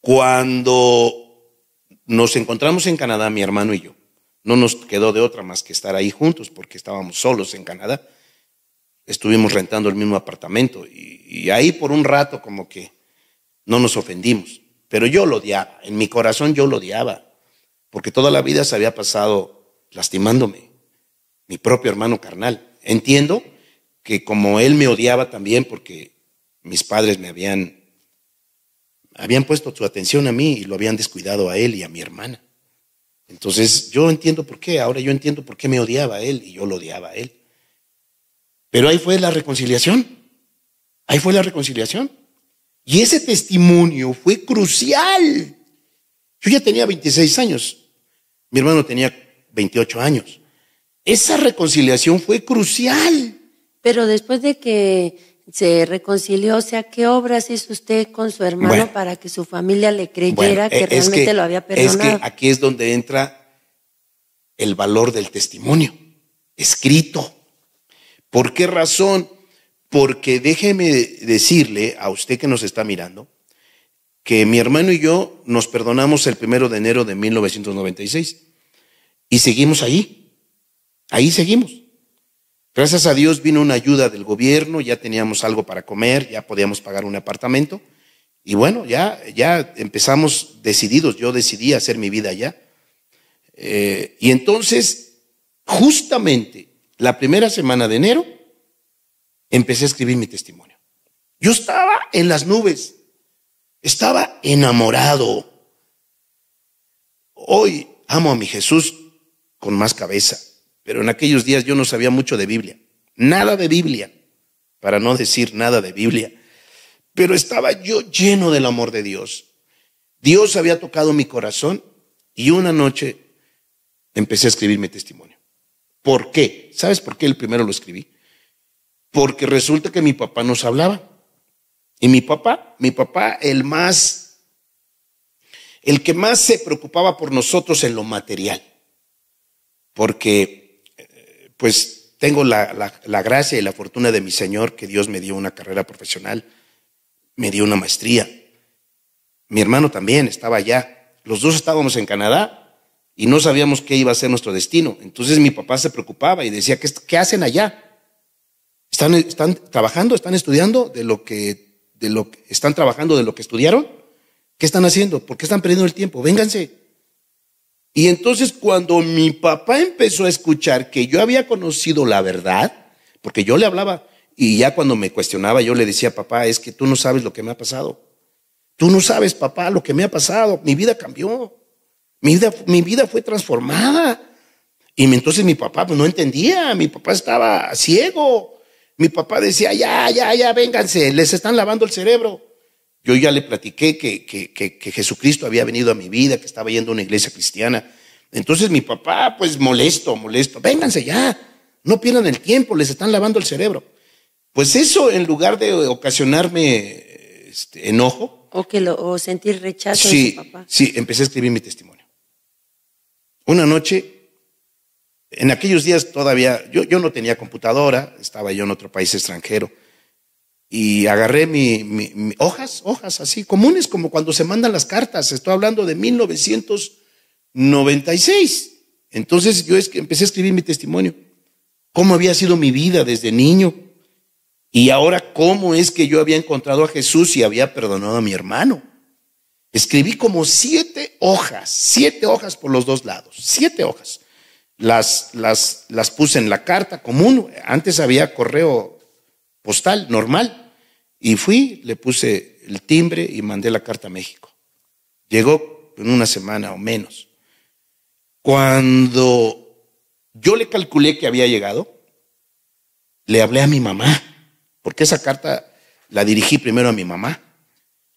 cuando nos encontramos en Canadá, mi hermano y yo, no nos quedó de otra más que estar ahí juntos porque estábamos solos en Canadá. Estuvimos rentando el mismo apartamento y ahí por un rato como que no nos ofendimos, pero yo lo odiaba, en mi corazón yo lo odiaba, porque toda la vida se había pasado lastimándome, mi propio hermano carnal. Entiendo que como él me odiaba también porque mis padres habían puesto su atención a mí y lo habían descuidado a él y a mi hermana. Entonces yo entiendo por qué, ahora yo entiendo por qué me odiaba a él y yo lo odiaba a él. Pero ahí fue la reconciliación, ahí fue la reconciliación. Y ese testimonio fue crucial. Yo ya tenía 26 años, mi hermano tenía 28 años. Esa reconciliación fue crucial. Pero después de que se reconcilió, o sea, ¿qué obras hizo usted con su hermano para que su familia le creyera que realmente lo había perdonado? Es que aquí es donde entra el valor del testimonio escrito. ¿Por qué razón? Porque déjeme decirle a usted que nos está mirando que mi hermano y yo nos perdonamos el 1 de enero de 1996 y seguimos ahí seguimos. Gracias a Dios vino una ayuda del gobierno, ya teníamos algo para comer, ya podíamos pagar un apartamento y bueno, ya empezamos decididos, yo decidí hacer mi vida allá. Y entonces, justamente la primera semana de enero, empecé a escribir mi testimonio. Yo estaba en las nubes, estaba enamorado. Hoy amo a mi Jesús con más cabeza, pero en aquellos días yo no sabía mucho de Biblia, nada de Biblia, para no decir nada de Biblia, pero estaba yo lleno del amor de Dios. Dios había tocado mi corazón y una noche empecé a escribir mi testimonio. ¿Por qué? ¿Sabes por qué el primero lo escribí? Porque resulta que mi papá nos hablaba. Y mi papá, el que más se preocupaba por nosotros en lo material. Porque, pues, tengo la gracia y la fortuna de mi Señor, que Dios me dio una carrera profesional, me dio una maestría. Mi hermano también estaba allá. Los dos estábamos en Canadá y no sabíamos qué iba a ser nuestro destino. Entonces mi papá se preocupaba y decía, ¿qué hacen allá? ¿Están trabajando? ¿Están estudiando están trabajando de lo que estudiaron? ¿Qué están haciendo? ¿Por qué están perdiendo el tiempo? Vénganse. Y entonces cuando mi papá empezó a escuchar que yo había conocido la verdad, porque yo le hablaba y ya cuando me cuestionaba yo le decía, papá, es que tú no sabes lo que me ha pasado. Tú no sabes, papá, lo que me ha pasado. Mi vida cambió. Mi vida fue transformada. Y entonces mi papá pues, no entendía. Mi papá estaba ciego. Mi papá decía, ya, vénganse, les están lavando el cerebro. Yo ya le platiqué que Jesucristo había venido a mi vida, que estaba yendo a una iglesia cristiana. Entonces mi papá, pues molesto, vénganse ya, no pierdan el tiempo, les están lavando el cerebro. Pues eso, en lugar de ocasionarme enojo. O sentir rechazo de su papá. Sí, empecé a escribir mi testimonio. Una noche, en aquellos días todavía, yo no tenía computadora, estaba yo en otro país extranjero, y agarré mi hojas así comunes, como cuando se mandan las cartas. Estoy hablando de 1996. Entonces yo empecé a escribir mi testimonio, cómo había sido mi vida desde niño, y ahora cómo es que yo había encontrado a Jesús y había perdonado a mi hermano. Escribí como 7 hojas por los dos lados, 7 hojas. Las puse en la carta común. Antes había correo postal normal. Y fui, le puse el timbre y mandé la carta a México. Llegó en una semana o menos. Cuando yo le calculé que había llegado, le hablé a mi mamá, porque esa carta la dirigí primero a mi mamá.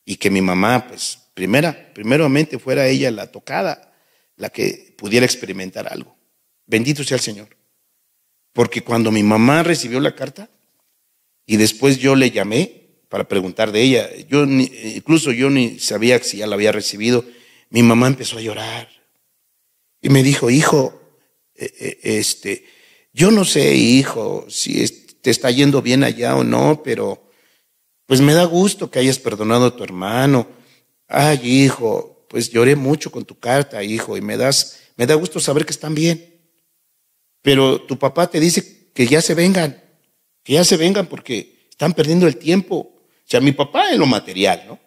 Y que mi mamá, pues, primeramente fuera ella la tocada, la que pudiera experimentar algo. Bendito sea el Señor. Porque cuando mi mamá recibió la carta y después yo le llamé para preguntar de ella, incluso yo ni sabía si ya la había recibido, mi mamá empezó a llorar y me dijo, hijo, yo no sé, hijo, si te está yendo bien allá o no, pero pues me da gusto que hayas perdonado a tu hermano. Ay, hijo, pues lloré mucho con tu carta, hijo, y me da gusto saber que están bien. Pero tu papá te dice que ya se vengan porque están perdiendo el tiempo. O sea, mi papá en lo material, ¿no?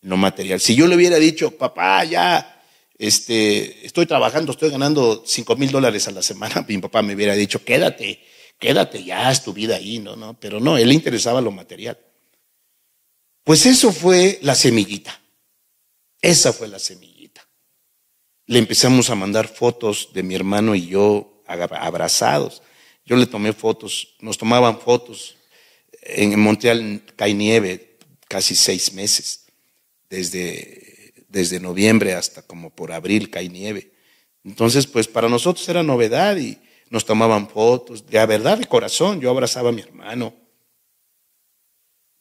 En lo material. Si yo le hubiera dicho, papá, ya, estoy trabajando, estoy ganando $5,000 a la semana, mi papá me hubiera dicho, quédate, ya, es tu vida ahí, ¿no? Pero no, él le interesaba lo material. Pues eso fue la semillita. Esa fue la semillita. Le empezamos a mandar fotos de mi hermano y yo abrazados. Yo le tomé fotos, nos tomaban fotos. En Montreal cae nieve casi 6 meses. Desde noviembre hasta como por abril cae nieve. Entonces, pues para nosotros era novedad y nos tomaban fotos. De verdad, de corazón, yo abrazaba a mi hermano.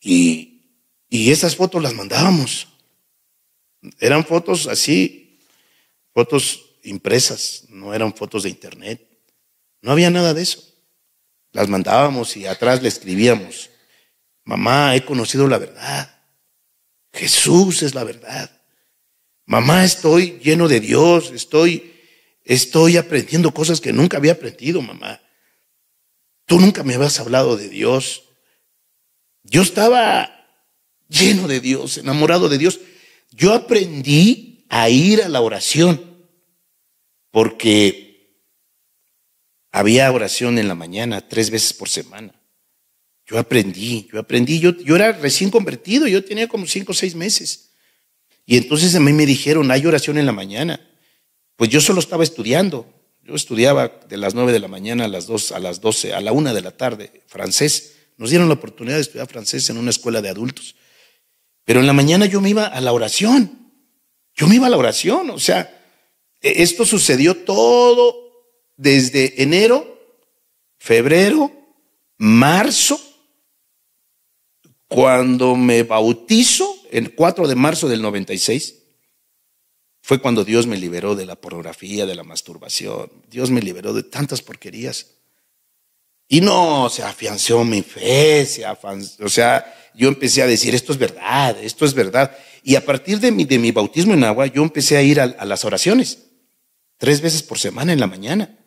Y esas fotos las mandábamos. Eran fotos así, fotos impresas, no eran fotos de internet. No había nada de eso. Las mandábamos y atrás le escribíamos: mamá, he conocido la verdad. Jesús es la verdad. Mamá, estoy lleno de Dios, estoy aprendiendo cosas que nunca había aprendido, mamá. Tú nunca me habías hablado de Dios. Yo estaba lleno de Dios, enamorado de Dios. Yo aprendí a ir a la oración porque había oración en la mañana 3 veces por semana. Yo aprendí, yo era recién convertido, yo tenía como 5 o 6 meses. Y entonces a mí me dijeron, hay oración en la mañana. Pues yo solo estaba estudiando. Yo estudiaba de las 9 de la mañana a las 12, a la 1 de la tarde, francés. Nos dieron la oportunidad de estudiar francés en una escuela de adultos. Pero en la mañana yo me iba a la oración. O sea, esto sucedió todo desde enero, febrero, marzo. Cuando me bautizo, el 4 de marzo del 96, fue cuando Dios me liberó de la pornografía, de la masturbación. Dios me liberó de tantas porquerías. Y no, se afianzó mi fe, o sea, yo empecé a decir, esto es verdad. Y a partir de mi bautismo en agua, yo empecé a ir a las oraciones, 3 veces por semana en la mañana.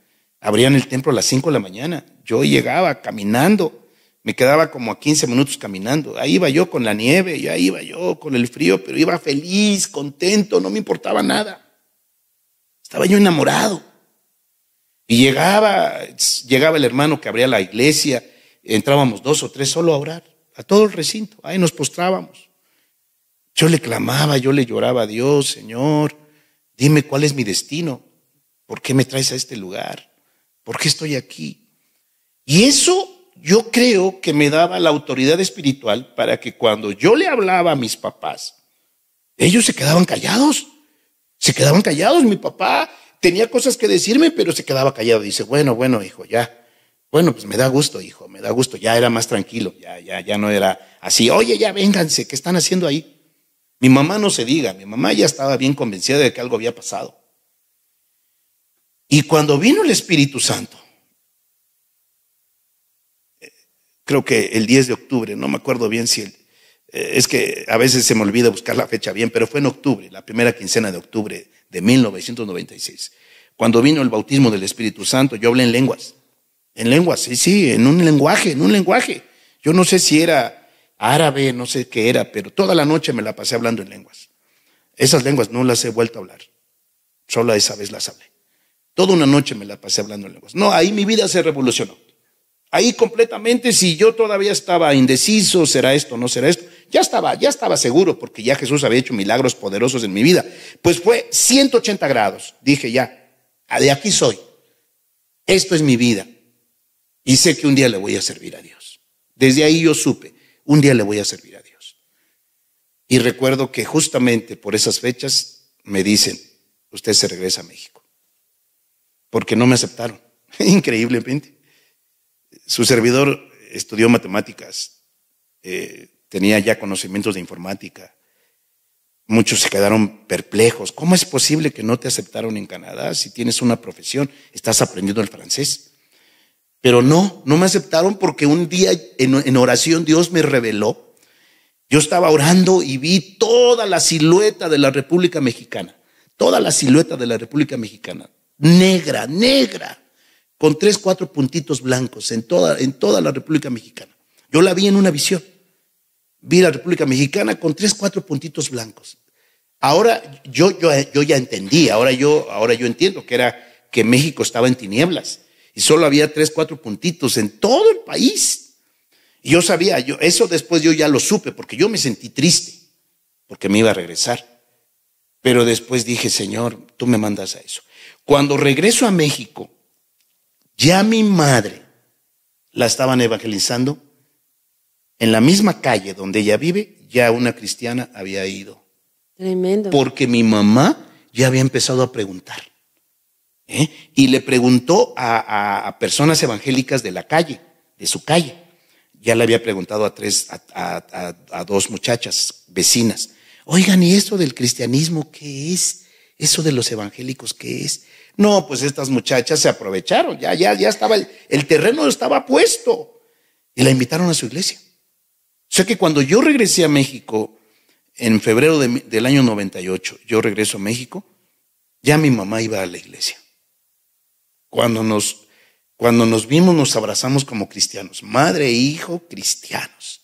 Abrían el templo a las 5 de la mañana. Yo llegaba caminando. Me quedaba como a 15 minutos caminando. Ahí iba yo con la nieve, y ahí iba yo con el frío, pero iba feliz, contento, no me importaba nada. Estaba yo enamorado. Y llegaba el hermano que abría la iglesia, entrábamos 2 o 3 solo a orar, a todo el recinto, ahí nos postrábamos. Yo le clamaba, yo le lloraba a Dios: Señor, dime cuál es mi destino, ¿por qué me traes a este lugar? ¿Por qué estoy aquí? Y eso yo creo que me daba la autoridad espiritual para que cuando yo le hablaba a mis papás, ellos se quedaban callados. Mi papá tenía cosas que decirme, pero se quedaba callado. Dice, bueno, hijo, ya. Bueno, pues me da gusto, hijo, me da gusto. Ya era más tranquilo, ya no era así. Oye, ya vénganse, ¿qué están haciendo ahí? Mi mamá no se diga, mi mamá ya estaba bien convencida de que algo había pasado. Y cuando vino el Espíritu Santo, creo que el 10 de octubre, no me acuerdo bien si es que a veces se me olvida buscar la fecha bien, pero fue en octubre, la primera quincena de octubre de 1996. Cuando vino el bautismo del Espíritu Santo, yo hablé en lenguas, sí, en un lenguaje. Yo no sé si era árabe, no sé qué era, pero toda la noche me la pasé hablando en lenguas. Esas lenguas no las he vuelto a hablar, solo esa vez las hablé. Toda una noche me la pasé hablando en lenguas. No, ahí mi vida se revolucionó. Ahí completamente, si yo todavía estaba indeciso, ¿será esto o no será esto? Ya estaba seguro, porque ya Jesús había hecho milagros poderosos en mi vida. Pues fue 180 grados. Dije, ya, de aquí soy. Esto es mi vida. Y sé que un día le voy a servir a Dios. Desde ahí yo supe, un día le voy a servir a Dios. Y recuerdo que justamente por esas fechas me dicen, usted se regresa a México. Porque no me aceptaron, increíblemente. Su servidor estudió matemáticas, tenía ya conocimientos de informática. Muchos se quedaron perplejos. ¿Cómo es posible que no te aceptaron en Canadá si tienes una profesión, estás aprendiendo el francés? Pero no me aceptaron porque un día en oración Dios me reveló. Yo estaba orando y vi toda la silueta de la República Mexicana, negra, con 3, 4 puntitos blancos en toda la República Mexicana. Yo la vi en una visión. Vi la República Mexicana con 3, 4 puntitos blancos. Ahora yo ya entendí, ahora yo entiendo que México estaba en tinieblas y solo había 3, 4 puntitos en todo el país. Y yo sabía, eso después yo ya lo supe, porque yo me sentí triste, porque me iba a regresar. Pero después dije, Señor, tú me mandas a eso. Cuando regreso a México, ya mi madre la estaban evangelizando. En la misma calle donde ella vive, ya una cristiana había ido. Tremendo. Porque mi mamá ya había empezado a preguntar. Y le preguntó a personas evangélicas de la calle, de su calle. Ya le había preguntado a dos muchachas vecinas. Oigan, ¿y eso del cristianismo qué es? ¿Eso de los evangélicos qué es? No, pues estas muchachas se aprovecharon. Ya estaba, el terreno estaba puesto. Y la invitaron a su iglesia. O sea que cuando yo regresé a México, en febrero del año 98, yo regreso a México, ya mi mamá iba a la iglesia. Cuando nos vimos, nos abrazamos como cristianos. Madre e hijo, cristianos.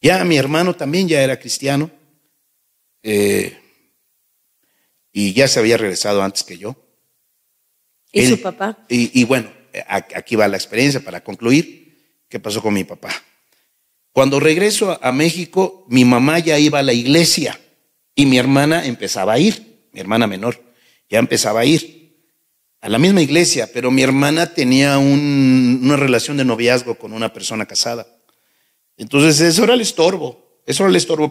Ya mi hermano también ya era cristiano. Y ya se había regresado antes que yo. ¿Y su papá? Y bueno, aquí va la experiencia para concluir. ¿Qué pasó con mi papá? Cuando regreso a México, mi mamá ya iba a la iglesia y mi hermana empezaba a ir, mi hermana menor, ya empezaba a ir a la misma iglesia, pero mi hermana tenía una relación de noviazgo con una persona casada. Entonces eso era el estorbo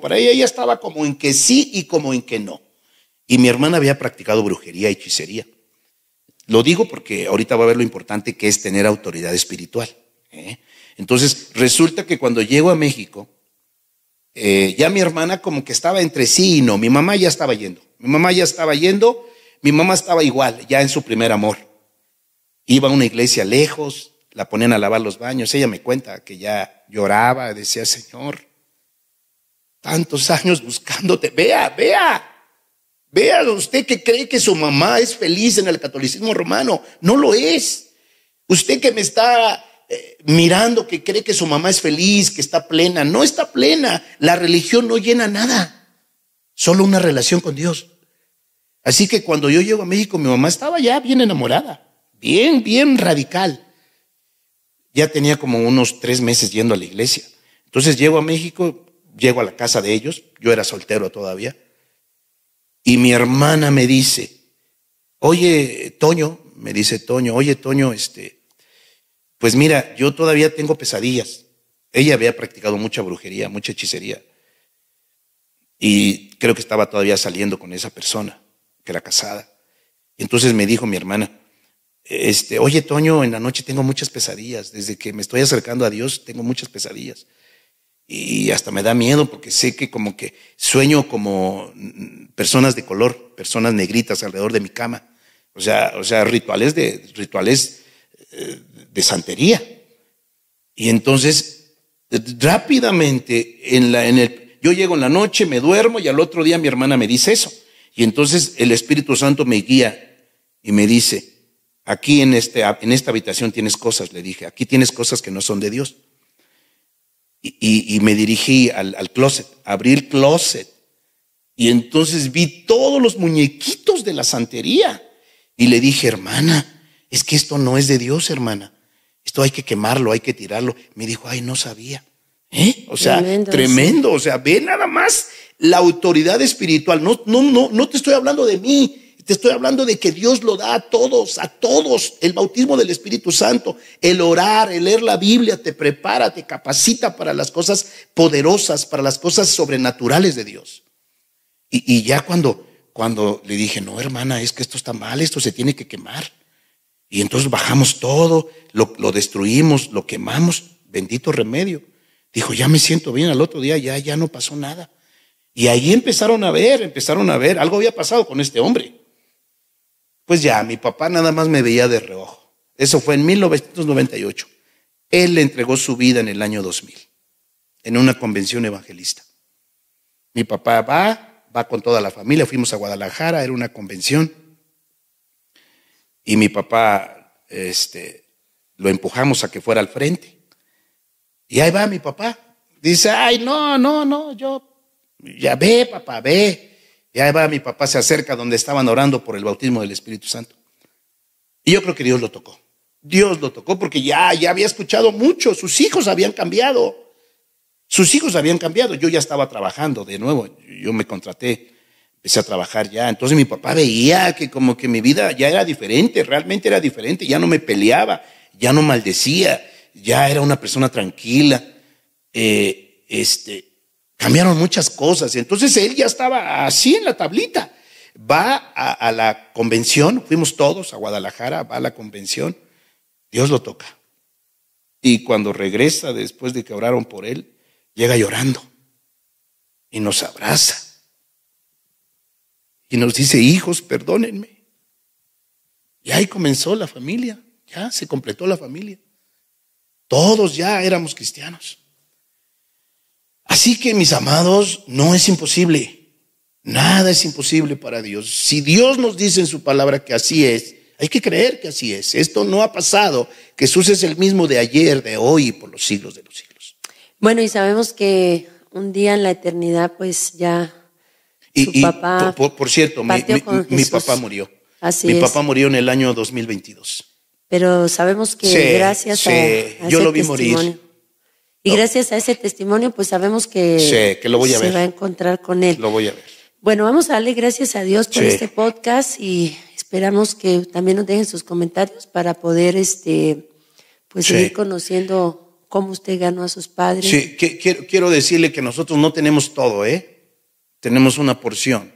para ella. Ella estaba como en que sí y como en que no. Y mi hermana había practicado brujería y hechicería. Lo digo porque ahorita va a ver lo importante que es tener autoridad espiritual. Entonces resulta que cuando llego a México, ya mi hermana como que estaba entre sí y no. Mi mamá ya estaba yendo. Mi mamá estaba igual, ya en su primer amor. Iba a una iglesia lejos, la ponían a lavar los baños. Ella me cuenta que ya lloraba, decía, Señor, tantos años buscándote. Vea usted que cree que su mamá es feliz en el catolicismo romano. No lo es. Usted que me está mirando, que cree que su mamá es feliz, que está plena. No está plena. La religión no llena nada. Solo una relación con Dios. Así que cuando yo llego a México, mi mamá estaba ya bien enamorada. Bien radical. Ya tenía como unos 3 meses yendo a la iglesia. Entonces llego a México, llego a la casa de ellos. Yo era soltero todavía. Y mi hermana me dice, oye, Toño, pues mira, yo todavía tengo pesadillas. Ella había practicado mucha brujería, mucha hechicería. Y creo que estaba todavía saliendo con esa persona, que era casada. Entonces me dijo mi hermana, oye, Toño, en la noche tengo muchas pesadillas. Desde que me estoy acercando a Dios, tengo muchas pesadillas. Y hasta me da miedo porque sé que como que sueño como personas de color, personas negritas alrededor de mi cama. O sea, rituales de santería. Y entonces, rápidamente, yo llego en la noche, me duermo y al otro día mi hermana me dice eso. Y entonces el Espíritu Santo me guía y me dice, aquí en esta habitación tienes cosas, le dije, aquí tienes cosas que no son de Dios. Y me dirigí al closet, abrí el closet y entonces vi todos los muñequitos de la santería y le dije, hermana, es que esto no es de Dios, hermana, esto hay que quemarlo, hay que tirarlo. Me dijo, ay, no sabía. O sea, tremendo. Sí. O sea, ve nada más la autoridad espiritual. No te estoy hablando de mí. Te estoy hablando de que Dios lo da a todos, el bautismo del Espíritu Santo, el orar, el leer la Biblia, te prepara, te capacita para las cosas poderosas, para las cosas sobrenaturales de Dios. Y ya cuando le dije, no, hermana, es que esto está mal, esto se tiene que quemar. Y entonces bajamos todo, lo destruimos, lo quemamos, bendito remedio. Dijo, ya me siento bien, al otro día ya no pasó nada. Y ahí empezaron a ver, algo había pasado con este hombre. Pues ya, mi papá nada más me veía de reojo. Eso fue en 1998. Él le entregó su vida en el año 2000, en una convención evangelista. Mi papá va con toda la familia, fuimos a Guadalajara, era una convención. Y mi papá, lo empujamos a que fuera al frente. Y ahí va mi papá. Dice, ay, no, ya ve, papá, ve. Y ahí va mi papá, se acerca donde estaban orando por el bautismo del Espíritu Santo. Y yo creo que Dios lo tocó. Dios lo tocó porque ya había escuchado mucho. Sus hijos habían cambiado. Yo ya estaba trabajando de nuevo. Yo me contraté, empecé a trabajar ya. Entonces mi papá veía que como que mi vida ya era diferente, realmente era diferente. Ya no me peleaba, ya no maldecía, ya era una persona tranquila. Cambiaron muchas cosas. Entonces él ya estaba así en la tablita. Va a la convención, fuimos todos a Guadalajara, va a la convención. Dios lo toca. Y cuando regresa, después de que oraron por él, llega llorando y nos abraza y nos dice: hijos, perdónenme. Y ahí comenzó la familia, ya se completó la familia. Todos ya éramos cristianos. Así que, mis amados, no es imposible. Nada es imposible para Dios. Si Dios nos dice en su palabra que así es, hay que creer que así es. Esto no ha pasado. Jesús es el mismo de ayer, de hoy y por los siglos de los siglos. Bueno, y sabemos que un día en la eternidad, pues ya su papá por cierto, mi papá murió. Mi papá murió en el año 2022. Pero sabemos que gracias a yo ese lo vi testimonio, morir. Y gracias a ese testimonio, pues sabemos que lo voy a se ver. va a encontrar con él. Lo voy a ver. Bueno, vamos a darle gracias a Dios por este podcast y esperamos que también nos dejen sus comentarios para poder seguir conociendo cómo usted ganó a sus padres. Sí, quiero decirle que nosotros no tenemos todo, tenemos una porción.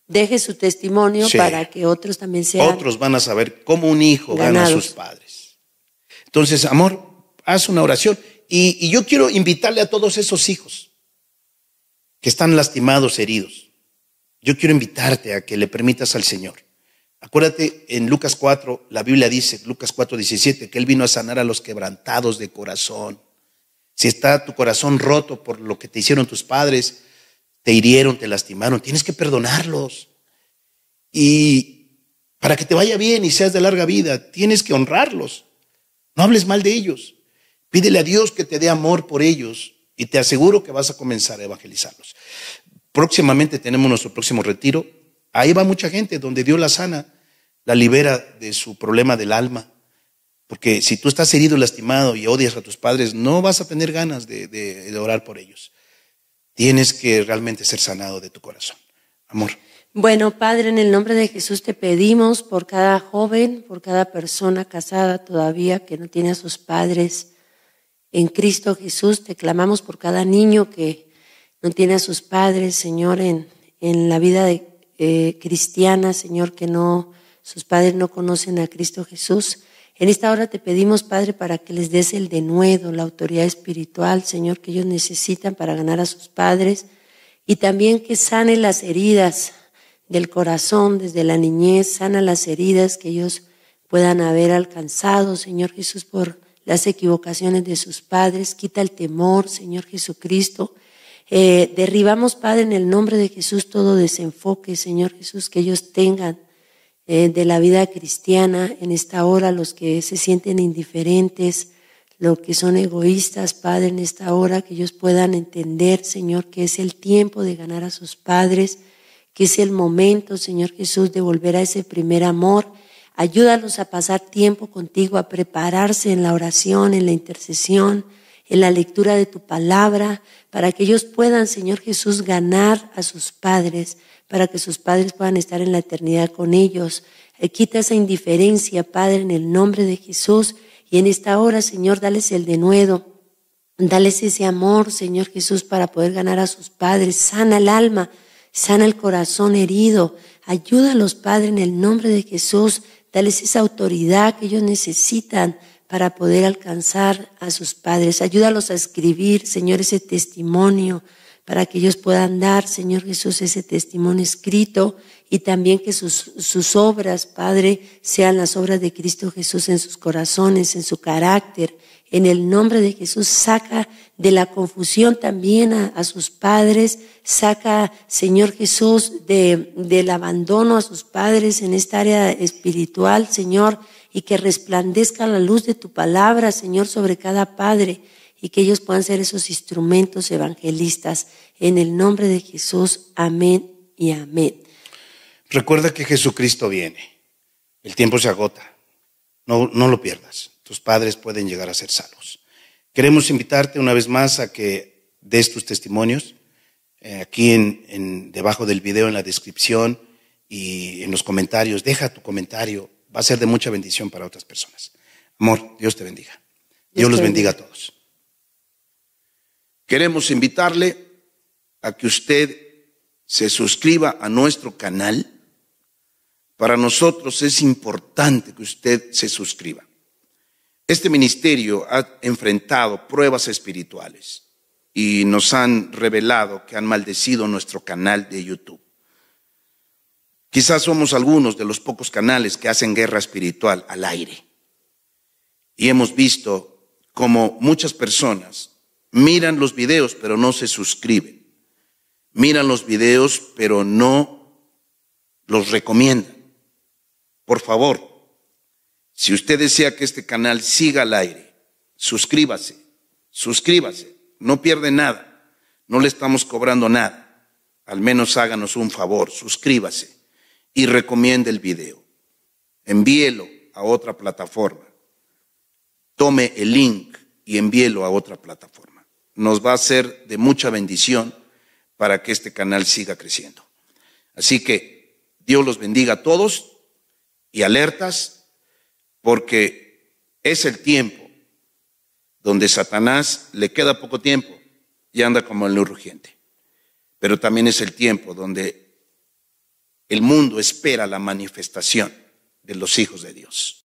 Deje su testimonio para que otros también sean. Otros van a saber cómo un hijo gana a sus padres. Entonces, amor, haz una oración. Y yo quiero invitarle a todos esos hijos que están lastimados, heridos. Yo quiero invitarte a que le permitas al Señor. Acuérdate, en Lucas 4, la Biblia dice, Lucas 4:17, que Él vino a sanar a los quebrantados de corazón. Si está tu corazón roto por lo que te hicieron tus padres, te hirieron, te lastimaron, tienes que perdonarlos. Y para que te vaya bien y seas de larga vida, tienes que honrarlos. No hables mal de ellos. Pídele a Dios que te dé amor por ellos y te aseguro que vas a comenzar a evangelizarlos. Próximamente tenemos nuestro próximo retiro. Ahí va mucha gente donde Dios la sana, la libera de su problema del alma. Porque si tú estás herido, lastimado y odias a tus padres, no vas a tener ganas de orar por ellos. Tienes que realmente ser sanado de tu corazón. Amor. Bueno, Padre, en el nombre de Jesús te pedimos por cada joven, por cada persona casada todavía que no tiene a sus padres en Cristo Jesús. Te clamamos por cada niño que no tiene a sus padres, Señor, en la vida cristiana, Señor, que sus padres no conocen a Cristo Jesús. En esta hora te pedimos, Padre, para que les des el denuedo, la autoridad espiritual, Señor, que ellos necesitan para ganar a sus padres, y también que sane las heridas del corazón desde la niñez, sana las heridas que ellos puedan haber alcanzado, Señor Jesús, por las equivocaciones de sus padres. Quita el temor, Señor Jesucristo. Derribamos, Padre, en el nombre de Jesús todo desenfoque, Señor Jesús, que ellos tengan de la vida cristiana en esta hora, los que se sienten indiferentes, los que son egoístas, Padre, en esta hora, que ellos puedan entender, Señor, que es el tiempo de ganar a sus padres, que es el momento, Señor Jesús, de volver a ese primer amor. Ayúdalos a pasar tiempo contigo, a prepararse en la oración, en la intercesión, en la lectura de tu palabra, para que ellos puedan, Señor Jesús, ganar a sus padres, para que sus padres puedan estar en la eternidad con ellos. Quita esa indiferencia, Padre, en el nombre de Jesús. Y en esta hora, Señor, dales el denuedo, dales ese amor, Señor Jesús, para poder ganar a sus padres. Sana el alma, sana el corazón herido. Ayúdalos, Padre, en el nombre de Jesús. Dales esa autoridad que ellos necesitan para poder alcanzar a sus padres. Ayúdalos a escribir, Señor, ese testimonio, para que ellos puedan dar, Señor Jesús, ese testimonio escrito, y también que sus obras, Padre, sean las obras de Cristo Jesús en sus corazones, en su carácter. En el nombre de Jesús, saca de la confusión también a sus padres, saca, Señor Jesús, del abandono a sus padres en esta área espiritual, Señor, y que resplandezca la luz de tu palabra, Señor, sobre cada padre, y que ellos puedan ser esos instrumentos evangelistas. En el nombre de Jesús, amén y amén. Recuerda que Jesucristo viene. El tiempo se agota. No lo pierdas. tus padres pueden llegar a ser salvos. Queremos invitarte una vez más a que des tus testimonios. Aquí debajo del video, en la descripción y en los comentarios, deja tu comentario. Va a ser de mucha bendición para otras personas. Amor, Dios te bendiga. Dios los bendiga a todos. Queremos invitarle a que usted se suscriba a nuestro canal. Para nosotros es importante que usted se suscriba. Este ministerio ha enfrentado pruebas espirituales y nos han revelado que han maldecido nuestro canal de YouTube. Quizás somos algunos de los pocos canales que hacen guerra espiritual al aire. Y hemos visto como muchas personas miran los videos pero no se suscriben. Miran los videos pero no los recomiendan. Por favor, si usted desea que este canal siga al aire, suscríbase, no pierde nada, no le estamos cobrando nada, al menos háganos un favor, suscríbase y recomiende el video, envíelo a otra plataforma, tome el link y envíelo a otra plataforma, nos va a ser de mucha bendición para que este canal siga creciendo. Así que Dios los bendiga a todos. Y alertas, porque es el tiempo donde Satanás le queda poco tiempo y anda como el león rugiente. Pero también es el tiempo donde el mundo espera la manifestación de los hijos de Dios.